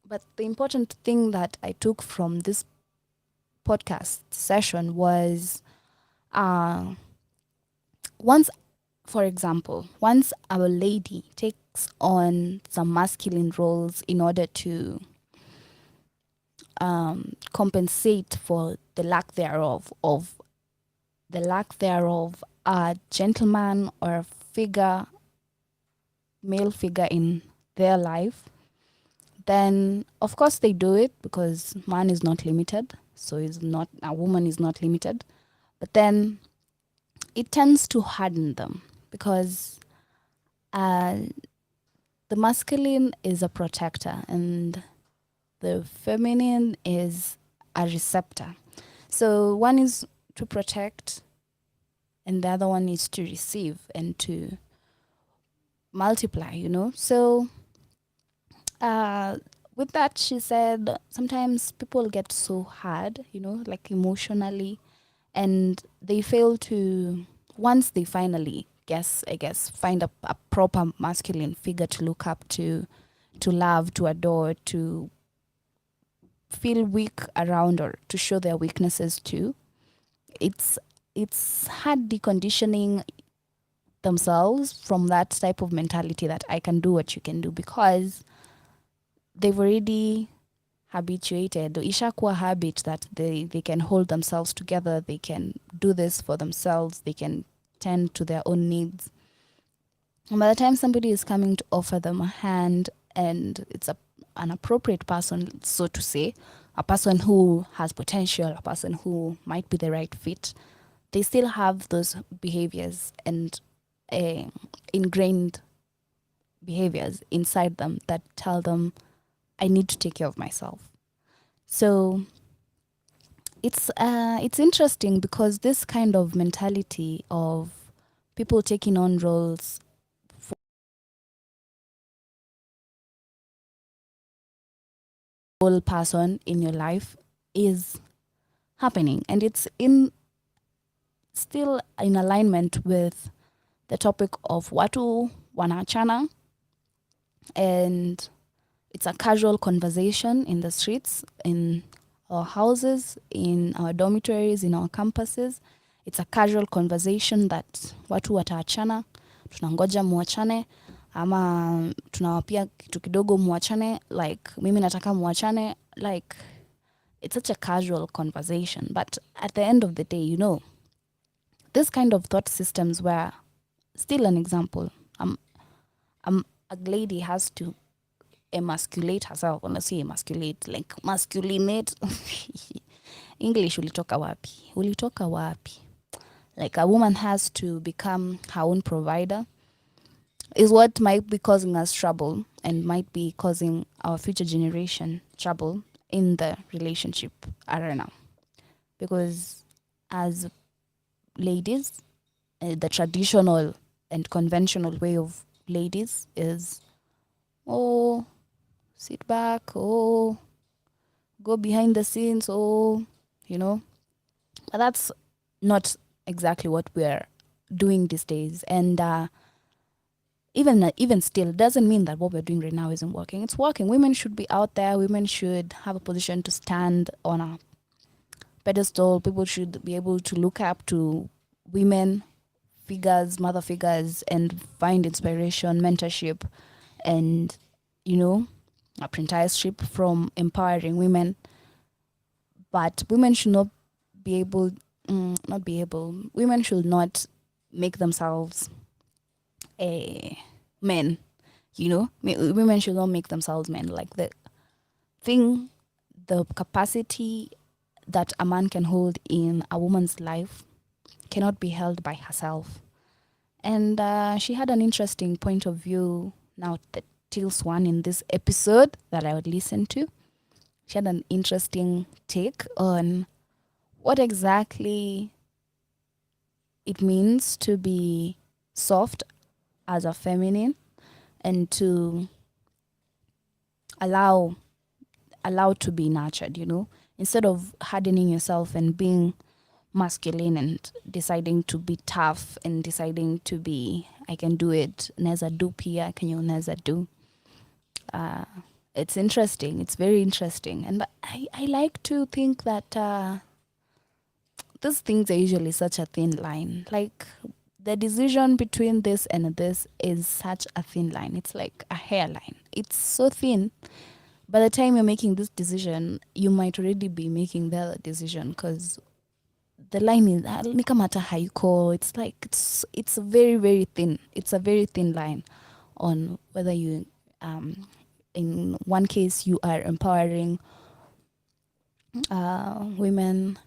but the important thing that I took from this podcast session was once our lady takes on some masculine roles in order to compensate for the lack thereof a gentleman or male figure in their life, then of course they do it because man is not limited, so a woman is not limited. But then it tends to harden them because the masculine is a protector and the feminine is a receptor. So one is to protect and the other one is to receive and to multiply, So with that, she said sometimes people get so hard, like emotionally, and they fail to, once they finally find a proper masculine figure to look up to love, to adore, to feel weak around or to show their weaknesses to. It's hard deconditioning themselves from that type of mentality that I can do what you can do, because they've already habituated, ishakuwa habit that they can hold themselves together, they can do this for themselves, they can tend to their own needs. And by the time somebody is coming to offer them a hand and it's an appropriate person, so to say, a person who has potential, a person who might be the right fit, they still have those behaviors and ingrained behaviors inside them that tell them, I need to take care of myself. So it's interesting because this kind of mentality of people taking on roles for whole person in your life is happening, and it's still in alignment with the topic of watu wanachana, and it's a casual conversation in the streets, in our houses, in our dormitories, in our campuses. It's a casual conversation that watu wataachana, tunangoja muachane, ama tunawapia kitu kidogo muachane, like mimi nataka muachane, like it's such a casual conversation. But at the end of the day, this kind of thought systems where, still an example, a lady has to emasculate herself. When I say emasculate, like masculinate. English ulitoka wapi? Like a woman has to become her own provider is what might be causing us trouble and might be causing our future generation trouble in the relationship arena. Because as ladies, the traditional and conventional way of ladies is or sit back, or go behind the scenes, or, but that's not exactly what we're doing these days. And even still, doesn't mean that what we're doing right now isn't working. It's working. Women should be out there. Women should have a position to stand on a pedestal. People should be able to look up to women figures, mother figures, and find inspiration, mentorship, and apprenticeship from empowering women. But women should not be able, women should not make themselves men, women should not make themselves men. Like the capacity that a man can hold in a woman's life cannot be held by herself. And she had an interesting point of view now that Tills one in this episode that I would listen to. She had an interesting take on what exactly it means to be soft as a feminine and to allow to be nurtured, instead of hardening yourself and being masculine and deciding to be tough and deciding to be, I can do it, neza do pia, can you neza do. It's interesting. It's very interesting. And I like to think that these things are usually such a thin line. Like the decision between this and this is such a thin line. It's like a hairline. It's so thin. By the time you're making this decision, you might already be making the other decision because the line is nikamata haiko. It's like it's very, very thin. It's a very thin line on whether you in one case you are empowering women,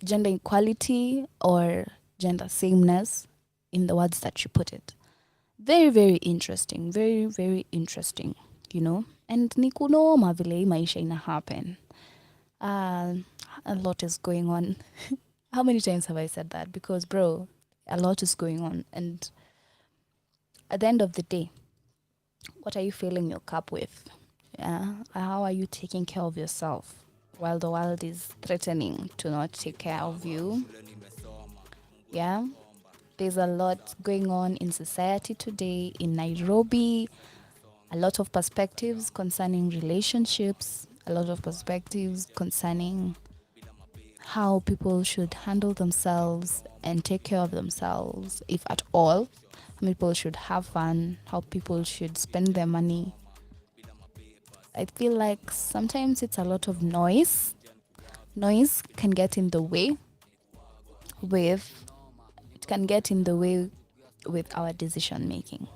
gender equality or gender sameness in the words that you put it. Very, very interesting. Very, very interesting, And ni kunoma vile maisha ina happen. A lot is going on. How many times have I said that? Because, bro, a lot is going on. And at the end of the day, what are you filling your cup with? How are you taking care of yourself while the world is threatening to not take care of you? Yeah, there's a lot going on in society today in Nairobi. A lot of perspectives concerning relationships, a lot of perspectives concerning how people should handle themselves and take care of themselves, if at all. How people should have fun, how people should spend their money. I feel like sometimes it's a lot of noise. Noise can get in the way with our decision making.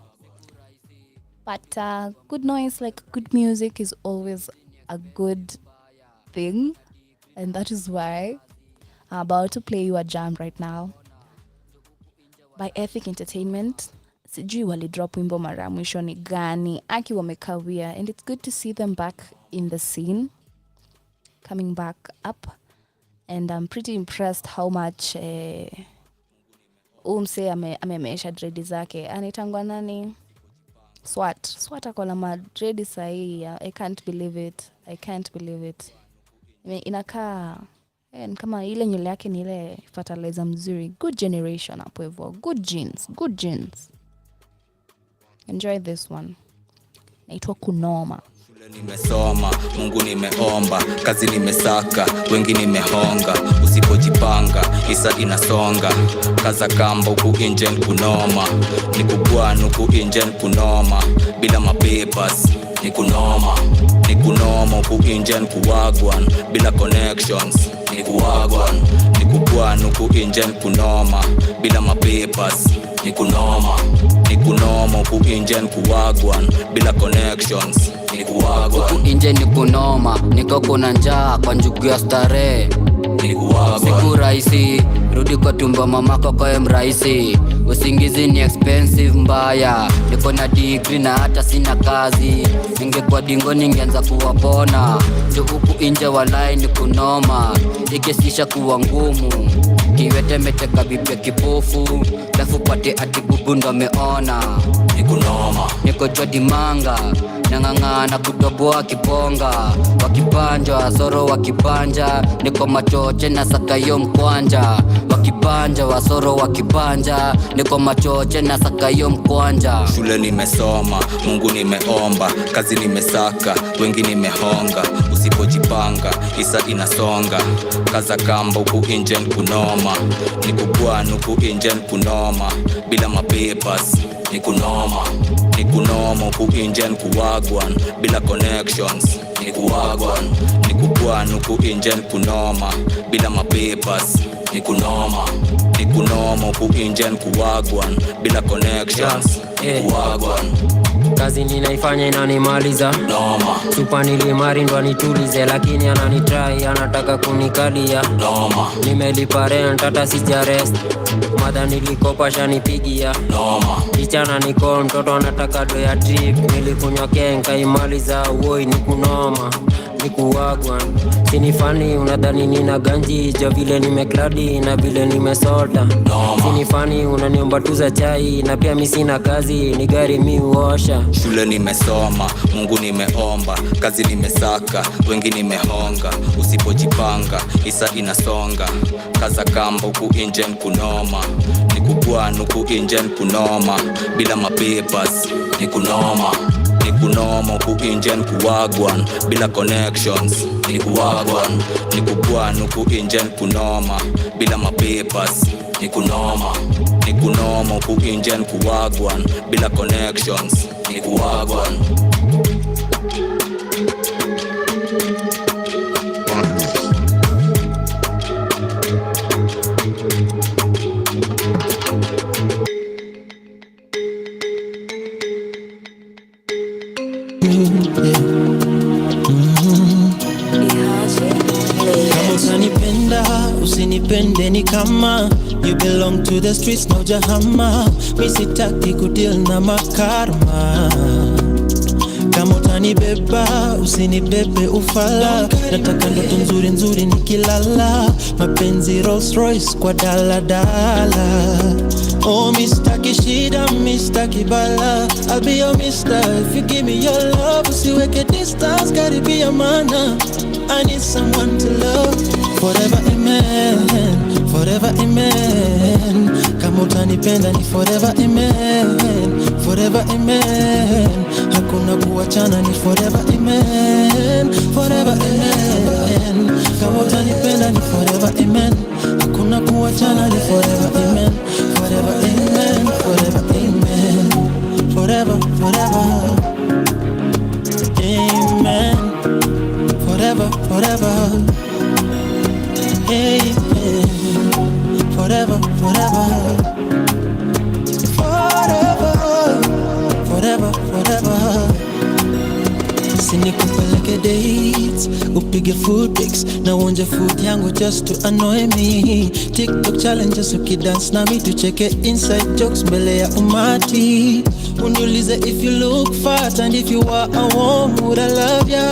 But good noise, like good music, is always a good thing. And that is why I'm about to play you a jam right now by Ethic Entertainment. Sijui walidrop wimbo mara mwisho ni gani, aki wamekawia, and it's good to see them back in the scene, coming back up. And I'm pretty impressed how much umse amemesha dredi zake. Anitangwa nani? Swat akona madredi sahi. I can't believe it. Inakaa kama ile nywele yake ni ile fertilizer mzuri. Good generation hapo hivyo. Good genes. Enjoy this one. Naitwa Kunoma. Nimesoma, Mungu nimeomba, kazi nimesaka, wengi nimehonga. Usipojipanga, isa inasonga. Kaza kamba huku engine kunoma. Nikubwana huku engine kunoma. Bila mapapers, ni kunoma huku engine kuwagwan. Bila connections, ni kuwagwan. Nikubwana huku engine kunoma. Bila mapapers, ni kunoma huku engine kuwagwan. Bila connections, huku inje ni kunoma, niko kuna njaa kwa njugu ya starehe. Siku rahisi, rudi kwa tumbo mamako kwa mraisi. Usingizi ni expensive mbaya, niko na degree na hata sina kazi. Ningekuwa dingo ningeanza kuwapona. Huku inje walai ni kunoma, ikesisha kuwa ngumu. Kiwete meteka bibia kipofu, lafu pate ati bubu ndo ameona. nikunoma. Niko jodi manga nang'ang'ana kutoboa kibonga, wakibanja soro wakibanja, niko machoche na sakayo mkwanja, wakibanja wasoro wakibanja, niko machoche na sakayo mkwanja. Shule nimesoma, Mungu nimeomba, kazi nimesaka, wengi nimehonga, usipojipanga isa inasonga, kaza kamba huku engine kunoma, nikubwana huku engine kunoma, bila mapapers nikunoma, nikunoma huku engine kuwagwan, bila connections nikuwagwan, nikubwana huku engine kunoma, bila mapapers nikunoma, nikunoma huku engine kuwagwan, bila connections nikuwagwan. Kazi ninaifanya inanimaliza noma, chupa nilimari ndo anitulize, lakini ananitrai anataka kunikalia noma. Nimelipa rent hata sijarest, madha nilikopa shanipigia noma. Kichana niko mtoto anataka do ya trip, nilikunywa kenka imaliza uoi nikunoma, nikuwagwan. Sinifani unadhani nina ganji, jo vile nimekladi na vile nimesota Sinifani unaniomba tuza chai, na pia mi sina kazi, ni gari mi uosha. Shule nimesoma, Mungu nimeomba, kazi nimesaka, wengi nimehonga, usipojipanga isa inasonga, kaza kamba huku engine kunoma, nikubwana huku engine kunoma, bila mapapers nikunoma, nikunoma huku engine kuwagwan, bila connections nikuwagwan, nikubwana huku engine kunoma, bila mapapers nikunoma, nikunoma huku engine kuwagwan, bila connections nikuwagwan. Kama utanipenda usinipende ni kama you belong to the streets no jahama, mi sitaki kudeal na makarma. Kama utanibeba usinibebe ufala, nataka ndoto nzuri nzuri nikilala, mapenzi Rolls Royce kwa daladala. Oh mistaki shida mistaki bala, I'll be your mister if you give me your love. Usiweke distance karibia mana, I need someone to love. Forever amen, forever amen. Kama utanipenda ni forever amen, forever amen. Hakuna kuachana ni forever amen, forever amen. Kama utanipenda ni forever amen, hakuna kuachana ni forever amen, forever amen, forever amen, forever, forever amen, forever, forever amen, forever, forever, forever, forever, forever. Sinikupeleke dates, upige food pics, na uonje food yangu just to annoy me. TikTok challenges ukidance na mi tucheke inside jokes mbele ya umati. Uniulize if you look fat and if you are a warm would I love ya.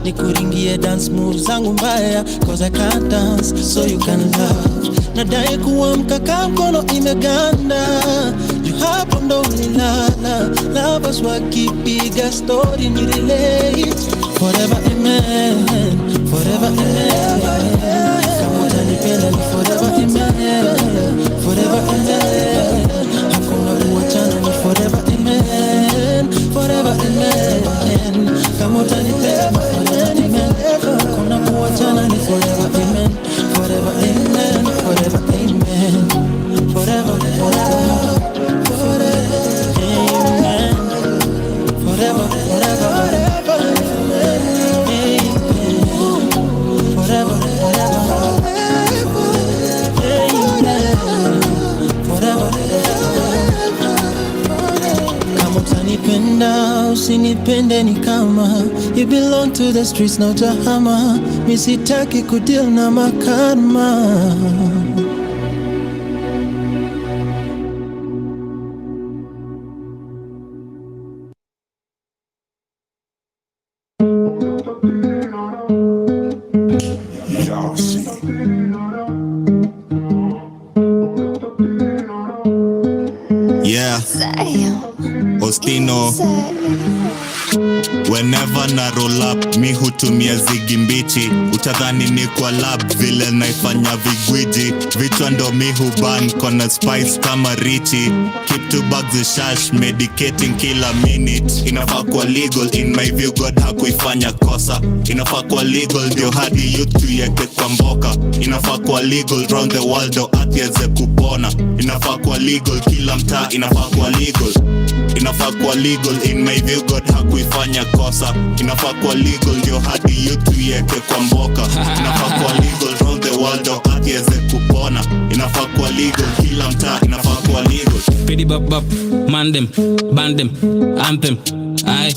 Nikuringie dance moves zangu mbaya, cause I can't dance so you can love. Nadai kuamka kama mkono imeganda, you hapo ndo ulilala. Lovers wakipiga story ni relate. Forever amen, forever amen. Kama utanipenda ni forever amen, forever amen. Hakuna kuachana ni forever amen, forever amen. Kama utanipenda ni forever amen, hakuna kuachana ni forever amen, forever amen, forever amen, forever, forever, forever amen, forever, forever, amen, forever, forever, amen, forever. Kama utanipenda usinipende ni kama you belong to the streets no jahama, mi sitaki kudeal na makarma. Yeah. Langostino. Whenever na roll up, mi hutumia zigi mbichi. Utadhani ni kwa lab, vile naifanya vigwiji. Vichwa ndo mi huban, kona spice kama Richie. Keep 2 bags of shash, medicating kila minute. Inafaa kwa legal, in my view God hakuifanya kosa. Inafaa kwa legal, ndio hadi youth tuyeke kwa mboka. Inafaa kwa legal, round the world ndo atieze kupona. Inafaa kwa legal, kila mtaa inafaa kwa legal. Inafaa kwa legal, in my view God hakuifanya kosa. Inafaa kwa legal, ndio hadi youth tuyeke kwa mboka. Inafaa kwa legal, round the world ndo atieze kupona. Inafaa kwa legal, kila mtaa inafaa kwa legal. Pity bop bop, mandem, bandem, anthem. Aye,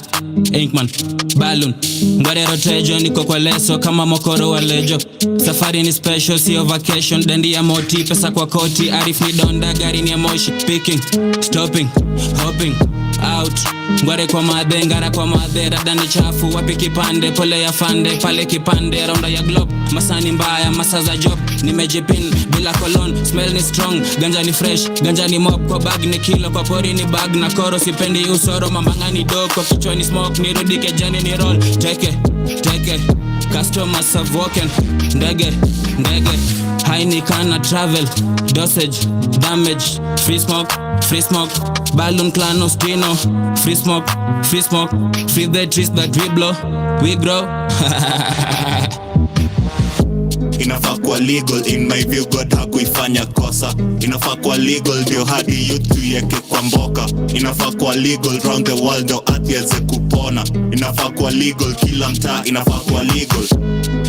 Inkman, balloon. Ngwarero trejo niko kwa leso kama mokoro wa lejo. Safari ni special, sio vacation. Dendi ya moti, pesa kwa koti. Arif ni donda, gari ni ya moshi. Picking, stopping, hopping, out. Ngware kwa madhe, ngara kwa madhe. Rada ni chafu, wapi kipande. Pole ya fande, pale kipande. Ronda ya globe, masani mbaya, masa za job. Nimejipin, bila cologne. Smell ni strong, ganja ni fresh. Ganja ni mop, kwa bag ni kilo. Kwa pori ni bag na koro. Sipendi usoro, mamanga ni dog. Kwa kichwa ni smoke, ni rudi kejani ni roll. Take it, customers have walking. Ndege, high ni kana travel. Dosage, damage, free smoke, balloon clandestino. Free smoke, free the trees that we blow, we grow. Inafaa kwa legal, in my view God hakuifanya kosa. Inafaa kwa legal, ndio hadi youth tuyeke kwa mboka. Inafaa kwa legal, round the world ndo atieze kupona. Inafaa kwa legal, kila mtaa inafaa kwa legal.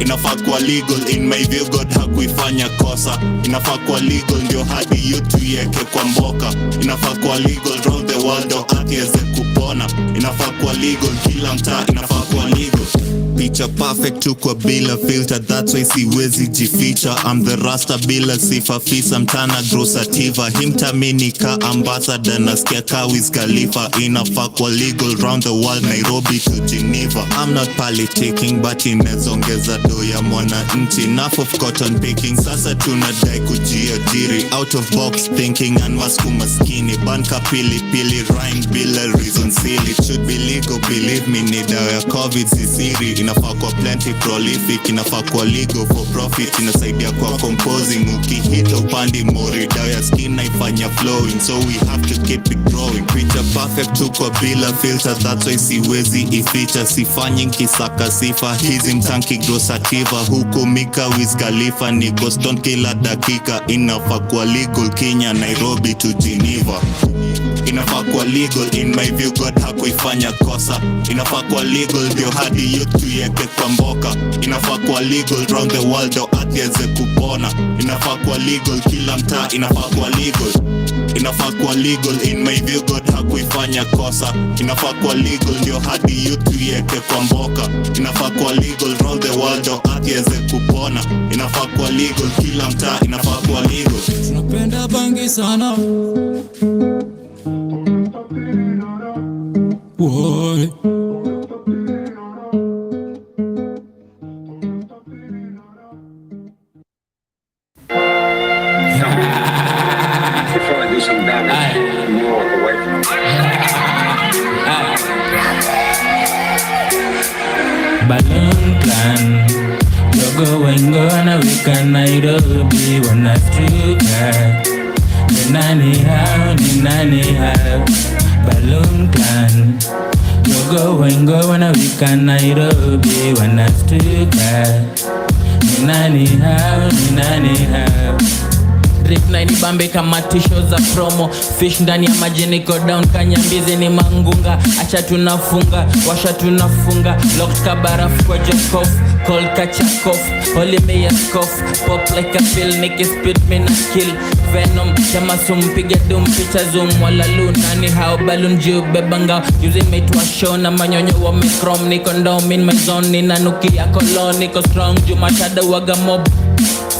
Inafaa kwa legal, in my view God hakuifanya kosa. Inafaa kwa legal, ndio hadi youth tuyeke kwa mboka. Inafaa kwa legal, round the world ndo atieze kupona. Inafaa kwa legal, kila mtaa inafaa kwa legal. Picture perfect tu kwa bila filter, that's why siwezi jificha. I'm the rasta bila sifa fisa, mtana grosativa. Himtamini ka ambassador, nasikia ka Wiz Khalifa. Inafaa kwa legal, round the world, Nairobi to Geneva. I'm not politicking, but inezongeza do ya mwana nchi. Enough of cotton picking, sasa tunadai kujiajiri. Out of box thinking, anmasku maskini. Banka pili pili, rhyme bila reason silly. It should be legal, believe me, ni dawa ya COVID sisiri. Inafaa kwa plenty prolific, inafaa kwa legal for profit. Inasaidia kwa composing, ukihita upandi mori. Dawa ya skin naifanya flowing, so we have to keep it growing. Picture perfect tu kwa bila filter, that's why siwezi ificha. Sifanyi nkisaka sifa, hizi mtanki grosativa. Huku mika Wiz Khalifa, ni Boston kila dakika. Inafaa kwa legal, Kenya, Nairobi to Geneva. Inafaa kwa legal, in my view God hakuifanya kosa. Inafaa kwa legal, ndio hadi youth tuyeke kwa mboka. Inafaa kwa legal, round the world ndo atieze kupona. Inafaa kwa legal, kila mtaa inafaa kwa legal. Inafaa kwa legal, in my view God hakuifanya kosa. Inafaa kwa legal, ndio hadi youth tuyeke kwa mboka. Inafaa kwa legal, round the world ndo atieze kupona. Inafaa kwa legal, kila mtaa inafaa kwa legal. Napenda bangi sana. Why? Before I do some damage, you walk away from me. Balloon plan. You're going on a weekend, Nairobi, when I street cat. Nani how, balloon plan. You're going on a weekend, Nairobi, when I street cat. Nani how. Drip na inibambe kama tisho za promo. Fish ndani ya maji niko down, kanyambizi ni mangunga. Acha tunafunga, washa tunafunga. Locked kabarafu kwa Jacob, cold kachakof. Holy me a scoff, pop like a pill. Niki spit me na kill. Venom, chama sumpiga doom, picha zoom. Wala lunani hao balloon juu bebanga. Using me to a show na manyonyo wa mikrom. Niko ndom in my zone, nina nuki ya kolon. Niko strong, juu mashada waga mob.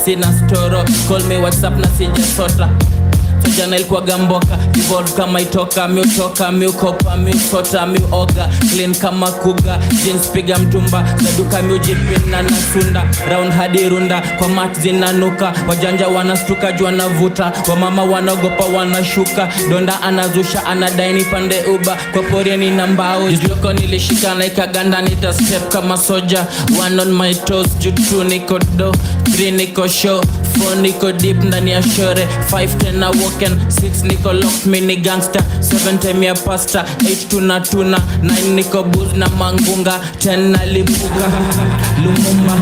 Sina storo, call me WhatsApp na sija sota. jana ilikuwa gamboka. Evolve kama itoka, miutoka, miukopa, miusota, miuoga. Clean kama kuga, jeans piga mtumba. Zaduka miujipina na sunda. Round hadi runda, kwa mat zinanuka. Wajanja wanastuka, jua navuta. Wamama wanagopa, wanashuka. Donda anazusha, anadaini pande uba. Kwa pori ni nambao, joko nilishika na ikaganda. Nita step kama soja. One on my toes, jutu niko do. 3 niko show, 4 niko deep ndani ya shore. 5 10 na walken, 6 niko locked, mini gangster. 7 time ya pasta, 8 tuna 9 niko booze na mangunga. 10 na lipuka, Lumumba,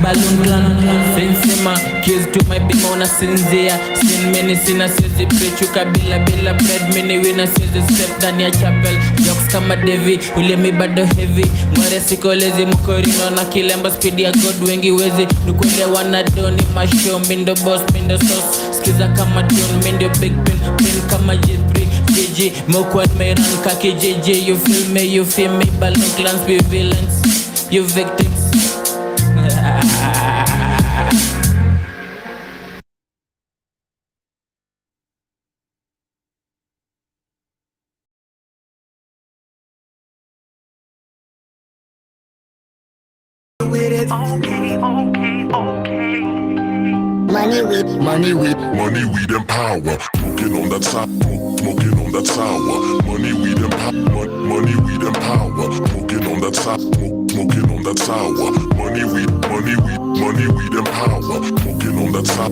Balloon Clan, Sensima. Kills to my bima unasinzia. Sin mini sina sizi prechuka bila bread. Mini wina sizi step ndani ya chapel. Jokes kama Devi, ule mi bado heavy. Mwere siko lezi mkorino na kilemba. Speed ya God wengi wezi. Nukwele wanadoni mashow. Mindo boss, mindo sauce. Skiza kama tune, mindo big pin kama J3 JJ, Mokwad Meiran kaki JJ. You feel me, Balloon Clans we villains, you victims. Money, weed, and power. Smoking on that sour. Money, weed, and power. Money, weed, and power. Smoking on that sour. Smoking on that sour. Money, weed, and power. Smoking on that sour.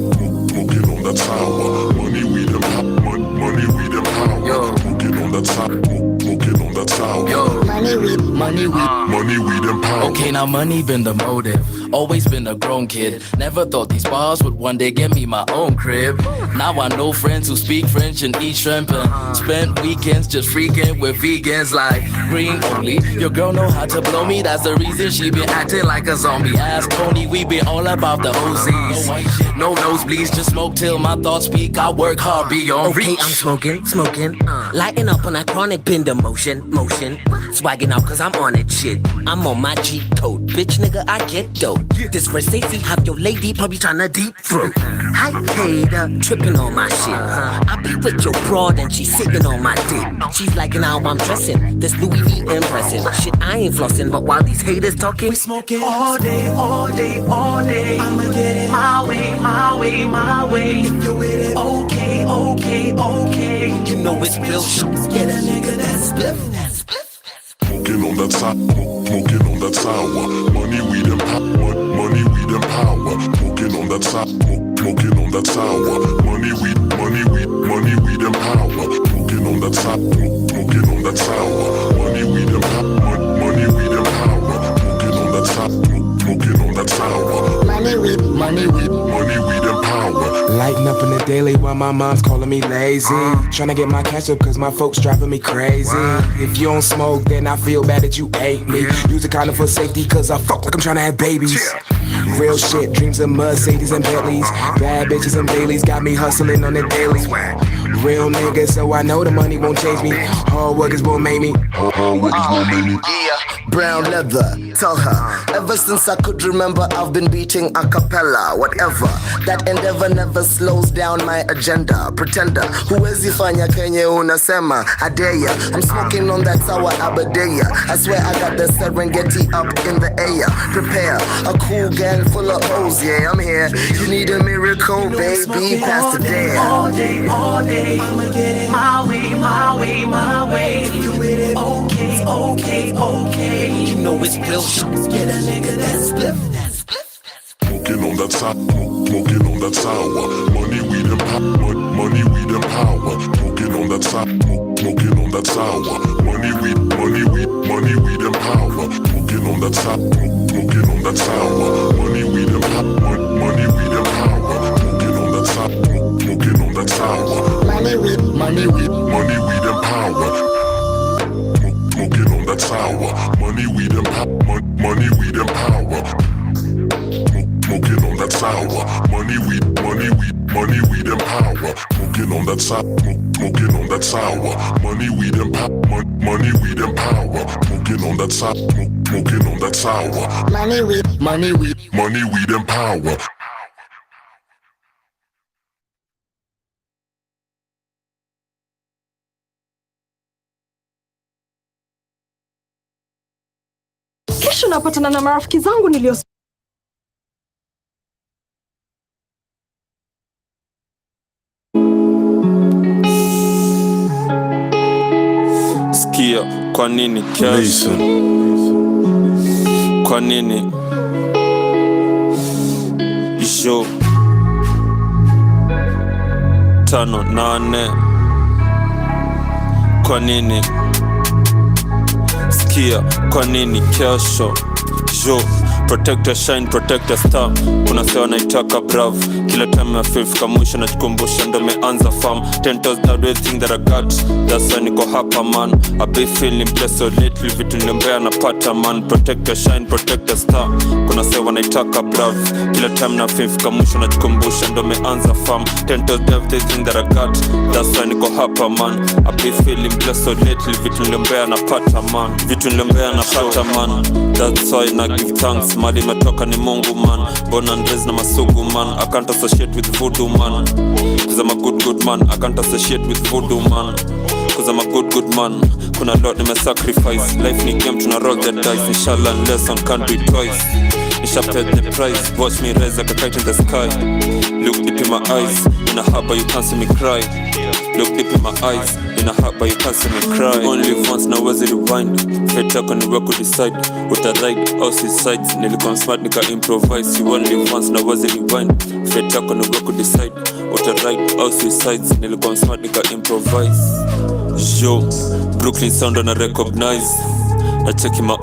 Smoking on that sour. Money, weed, and power. Money, weed, and power. Smoking on that sour. Smoking on that sour. Money, weed, and power. Okay, now money been the motive. Always been a grown kid. Never thought these bars would one day get me my own crib. Now I know friends who speak French and eat shrimp and spend weekends just freaking with vegans like green only. Your girl know how to blow me, that's the reason she been acting like a zombie. Ask Tony, we been all about the OZs. No nosebleeds, just smoke till my thoughts speak. I work hard beyond reach. Okay, I'm smoking. Lighting up on a chronic bender motion. Swagging out cause I'm on it shit. I'm on my G code. Bitch nigga, I get dope. This for Stacey, have your lady probably tryna deep throat. Hi hater, tripping on my shit. I be with your broad and she's sitting on my dick. She's liking how I'm dressing. This Louis V impressive. Shit, I ain't flossing, but while these haters talking, we smoking all day. I'ma get it my way. If you with it, okay. You know it's real shit. Get a nigga that's spliff. Smoking on that sour. Money, weed, and power. Money, weed, and power. Smoking on that sour. Smoking on that sour. Money, weed, and power. Smoking on that sour. Smoking on that sour. Money, weed, and power. Money, weed, and power. Smoking on that sour. Smoking on that sour. Money, weed, and power. Lighting up in the daily while my mom's calling me lazy. Tryna get my cash up cause my folks driving me crazy. If you don't smoke, then I feel bad that you ate me. Use a condom for safety cause I fuck like I'm tryna have babies. Real shit, dreams of Mercedes and Bentleys. Bad bitches and Baileys got me hustling on the daily. Real nigga, so I know the money won't change me. Hard workers won't make me. Brown leather, tell her. Ever since I could remember, I've been beating a cappella. Whatever, that endeavor never slows down my agenda. Pretender, huwezi fanya kenye unasema. I dare ya, I'm smoking on that sour abadea. I swear I got the Serengeti up in the air. Prepare, a cool gang full of hoes. Yeah, I'm here. You need a miracle, baby. Pass the day. All day. I'ma get it my way. If you with it, okay. You know it's real shit. Get a nigga that's spliff. Smoking on that sour. Smoking on that sour. Money, weed, and power. Money, weed, and power. Smoking on that sour. Smoking on that sour. Money, weed, and power. Smoking on that sour. Smoking on that sour. Money, weed, and power. Money, weed, and power. Smoking on that sour. Smoking on that sour. Money, weed, and power. Smoking on that sour. Money, weed, and power. Money, weed, and power. Smoking on that sour. Money, weed, and power. Smoking on that sour. Smoking on that sour. Money, weed, and power. Money, weed, and power. Smoking on that sour. Smoking on that sour. Money, weed, and power. Kesho napatana na marafiki zangu nilio Sikia, kwa nini kesho? Kwa nini? Yo 5-8. Kwa nini? Sikia, kwa nini kesho? Yo, protect your shine, protect your star. Kuna sewa naitaka brav. Kila time ya feel fika mwisho na chikumbusha ndo meanza farm. 10 toes that way thing that I got. That's why niko hapa man. I be feeling blessed so lately. Vitu niliombea napata man. Protect your shine, protect your star. Kuna sewa naitaka brav. Kila time na feel fika mwisho na chikumbusha ndo meanza farm. 10 toes that way thing that I got. That's why niko hapa man. I be feeling blessed so lately. Vitu niliombea napata man. Vitu niliombea napata man. That's why na give thanks. Mali metoka ni Mungu man. Born and raised na masugu man. I can't associate with voodoo man. Cause I'm a good man. I can't associate with voodoo man. Cause I'm a good man. Kuna lot nime sacrifice. Life ni game tuna roll the dice. Inshallah unless one can't do it twice. Nisha paid the price. Watch me rise like a kite in the sky. Look deep in my eyes. In a heart but you can't see me cry. Look deep in my eyes. In a heart but you can't see me cry. Only live once now was it rewind. Fate talk on the work will decide. What I ride, house is sides. Nilikuwa smart nika improvise. You only live once now was it rewind. Fate talk on the work will decide. What I ride, house is sides. Nilikuwa smart nika improvise. Yo, Brooklyn sound and I recognize. I check him up.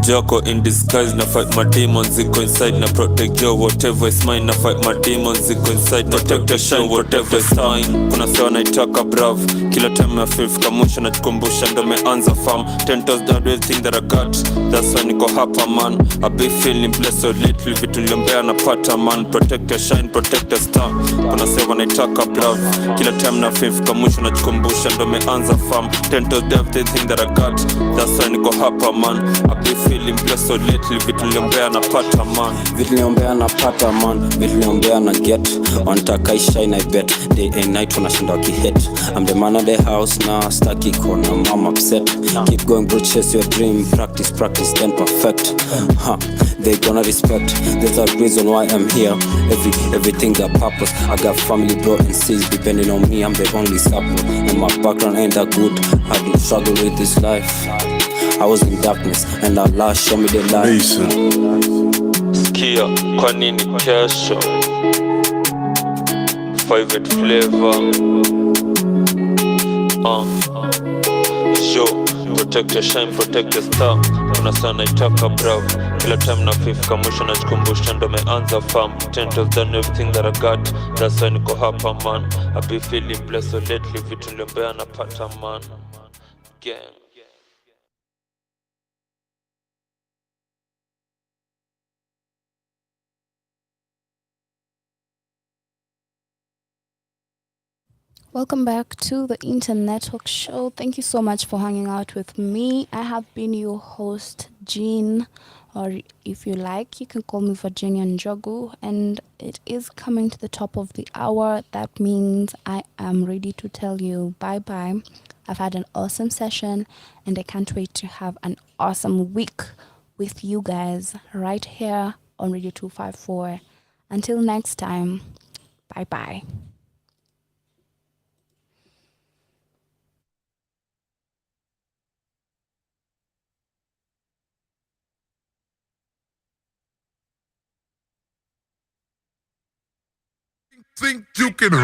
Joko in disguise. Na fight my demons, ziko inside. Na protect yo, whatever is mine. Na fight my demons, ziko inside. Protect the shine, whatever is mine. Kuna sewa naitaka brav. Kila time ya feel fika mwisho na chikumbusha ndo meanza farm. 10 toes down with thing that I got. That's why niko hapa man. I be feeling blessed so lately. Vitu niliombea napata man. Protect your shine, protect your star. Kuna sewa naitaka brav. Kila time na feel fika mwisho na chikumbusha ndo meanza farm. 10 toes down with thing that I got. That's why niko hapa man. I be feeling blessed so lately. Vitu niliombea napata man. Vitu niliombea napata man. Vitu niliombea na get. Wanataka ishine I bet. Day and night wanashinda wakihit. I'm the man of the house now. Stuck corner, mom upset. Keep going bro, chase your dream. Practice, practice, then perfect. They gonna respect. There's a reason why I'm here. Everything got purpose. I got family bro and sis depending on me. I'm the only support. And my background ain't that good. I've been struggling with this life. I was in darkness and Allah show me the light. Sikia, kwa nini kesho? Favorite flavor. Yo, protect your shine, protect your star. Kuna sana itaka brav. Kila time na fifika mwisho na chikumbusha ndo meanza farm. 10 toes done everything that I got. That's why niko hapa man. I be feeling blessed so lately. Vitu niliombea napata man. Gang. Welcome back to the interNetwork show. Thank you so much for hanging out with me. I have been your host, Jean, or if you like, you can call me Virginia Njogu, and it is coming to the top of the hour. That means I am ready to tell you bye-bye. I've had an awesome session, and I can't wait to have an awesome week with you guys right here on Radio 254. Until next time, bye-bye. Think you can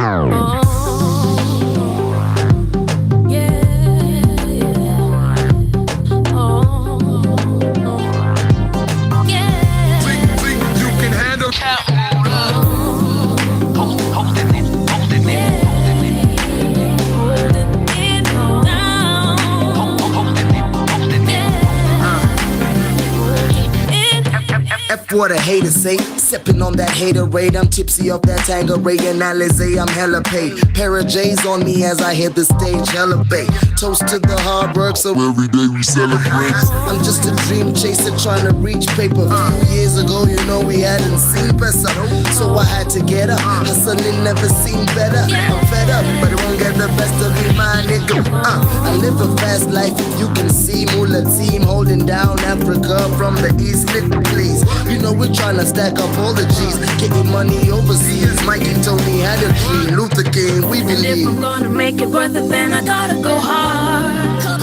What a hater say, sipping on that haterade. I'm tipsy off that Tangeray and Alizé, I'm hella paid. Pair of J's on me as I hit the stage, hella bait. Toast to the hard work, so every day we celebrate. I'm just a dream chaser trying to reach paper. A few years ago, you know we hadn't seen better, so I had to get up. Hustling never seemed better. I'm fed up, but it won't get the best of me, my nigga. I live a fast life, you can see. Moolah team, hold holding down Africa from the east, please. You know we're trying to stack up all the G's, getting money overseas. Mike and Tony had a dream, Luther King, we believe. And if I'm gonna make it worth it, then I gotta go hard. Got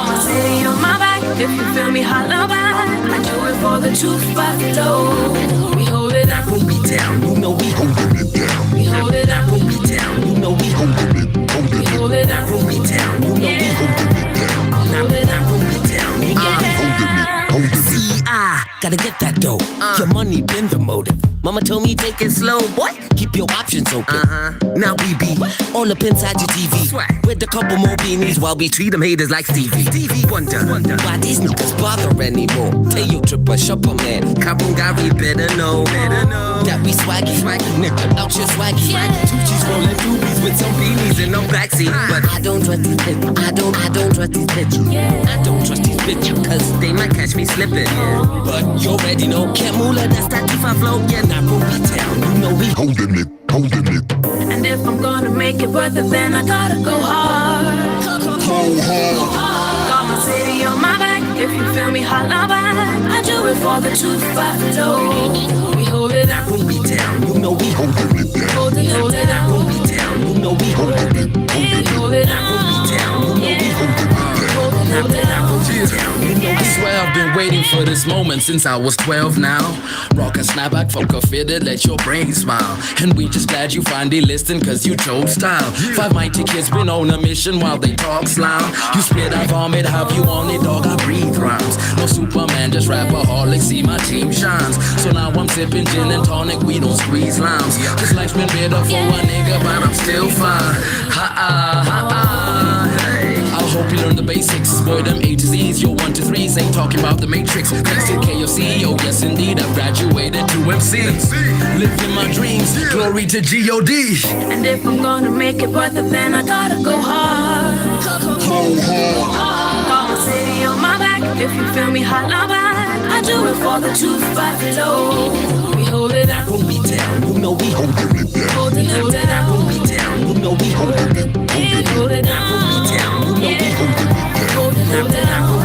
my city on my back. If you feel me, holla back. I do it for the truth, buffalo. We hold it up when we down. You know we holding it down. We hold it up when we down. You know we holding it. We hold it up when we down. You know we holding it down. Hold it up when we down. See, I gotta get that dough. Your money been the motive. Mama told me take it slow, boy. Keep your options open. Now we be all up inside your TV with a couple more beanies while we treat them haters like Stevie Wonder. Why these niggas bother anymore? Tell your tripper, shopper man, Kabungari better know that we swaggy, nigga out your swaggy. Tucci's rolling doobies with some beanies in no backseat. But I don't trust these bitches. I don't trust these bitches. I don't trust these bitches cause they might catch me slipping. But you already know, can't move like that stack if I flow. Yeah, not Ruby Town. You know we holding it. And if I'm gonna make it worth it, then I gotta go hard. Got my city on my back. If you feel me, holla back. I do it for the truth, buffalo. We hold it up when we down. You know we holding it down. Hold it up when we down. You know we holding it. Hold it up when we down. You know we holding it. I swear I've been waiting for this moment since I was 12 now. Rock a snapback, folk a fitted, let your brain smile. And we just glad you finally listened cause you chose style. 5 mighty kids been on a mission while they talk slime. You spit, I vomit, have you on it, dog, I breathe rhymes. No Superman, just rapaholic, see my team shines. So now I'm sipping gin and tonic, we don't squeeze limes. This life's been bitter for a nigga, but I'm still fine. I hope you learn the basics. Boy, them A to Z's, your 1 to 3s ain't talking about the Matrix. Thanks to KOC, oh yes indeed, I've graduated to MC. Living my dreams, glory to G.O.D. And if I'm gonna make it worth it, then I gotta go hard. Got my city on my back. If you feel me, holla back. I do it for the truth, buffalo. We hold it up when we down. You know we holding it down. Hold it up when we down. You know we holding it. Hold it up when we down. You know we holding it down. Hold it up when we down.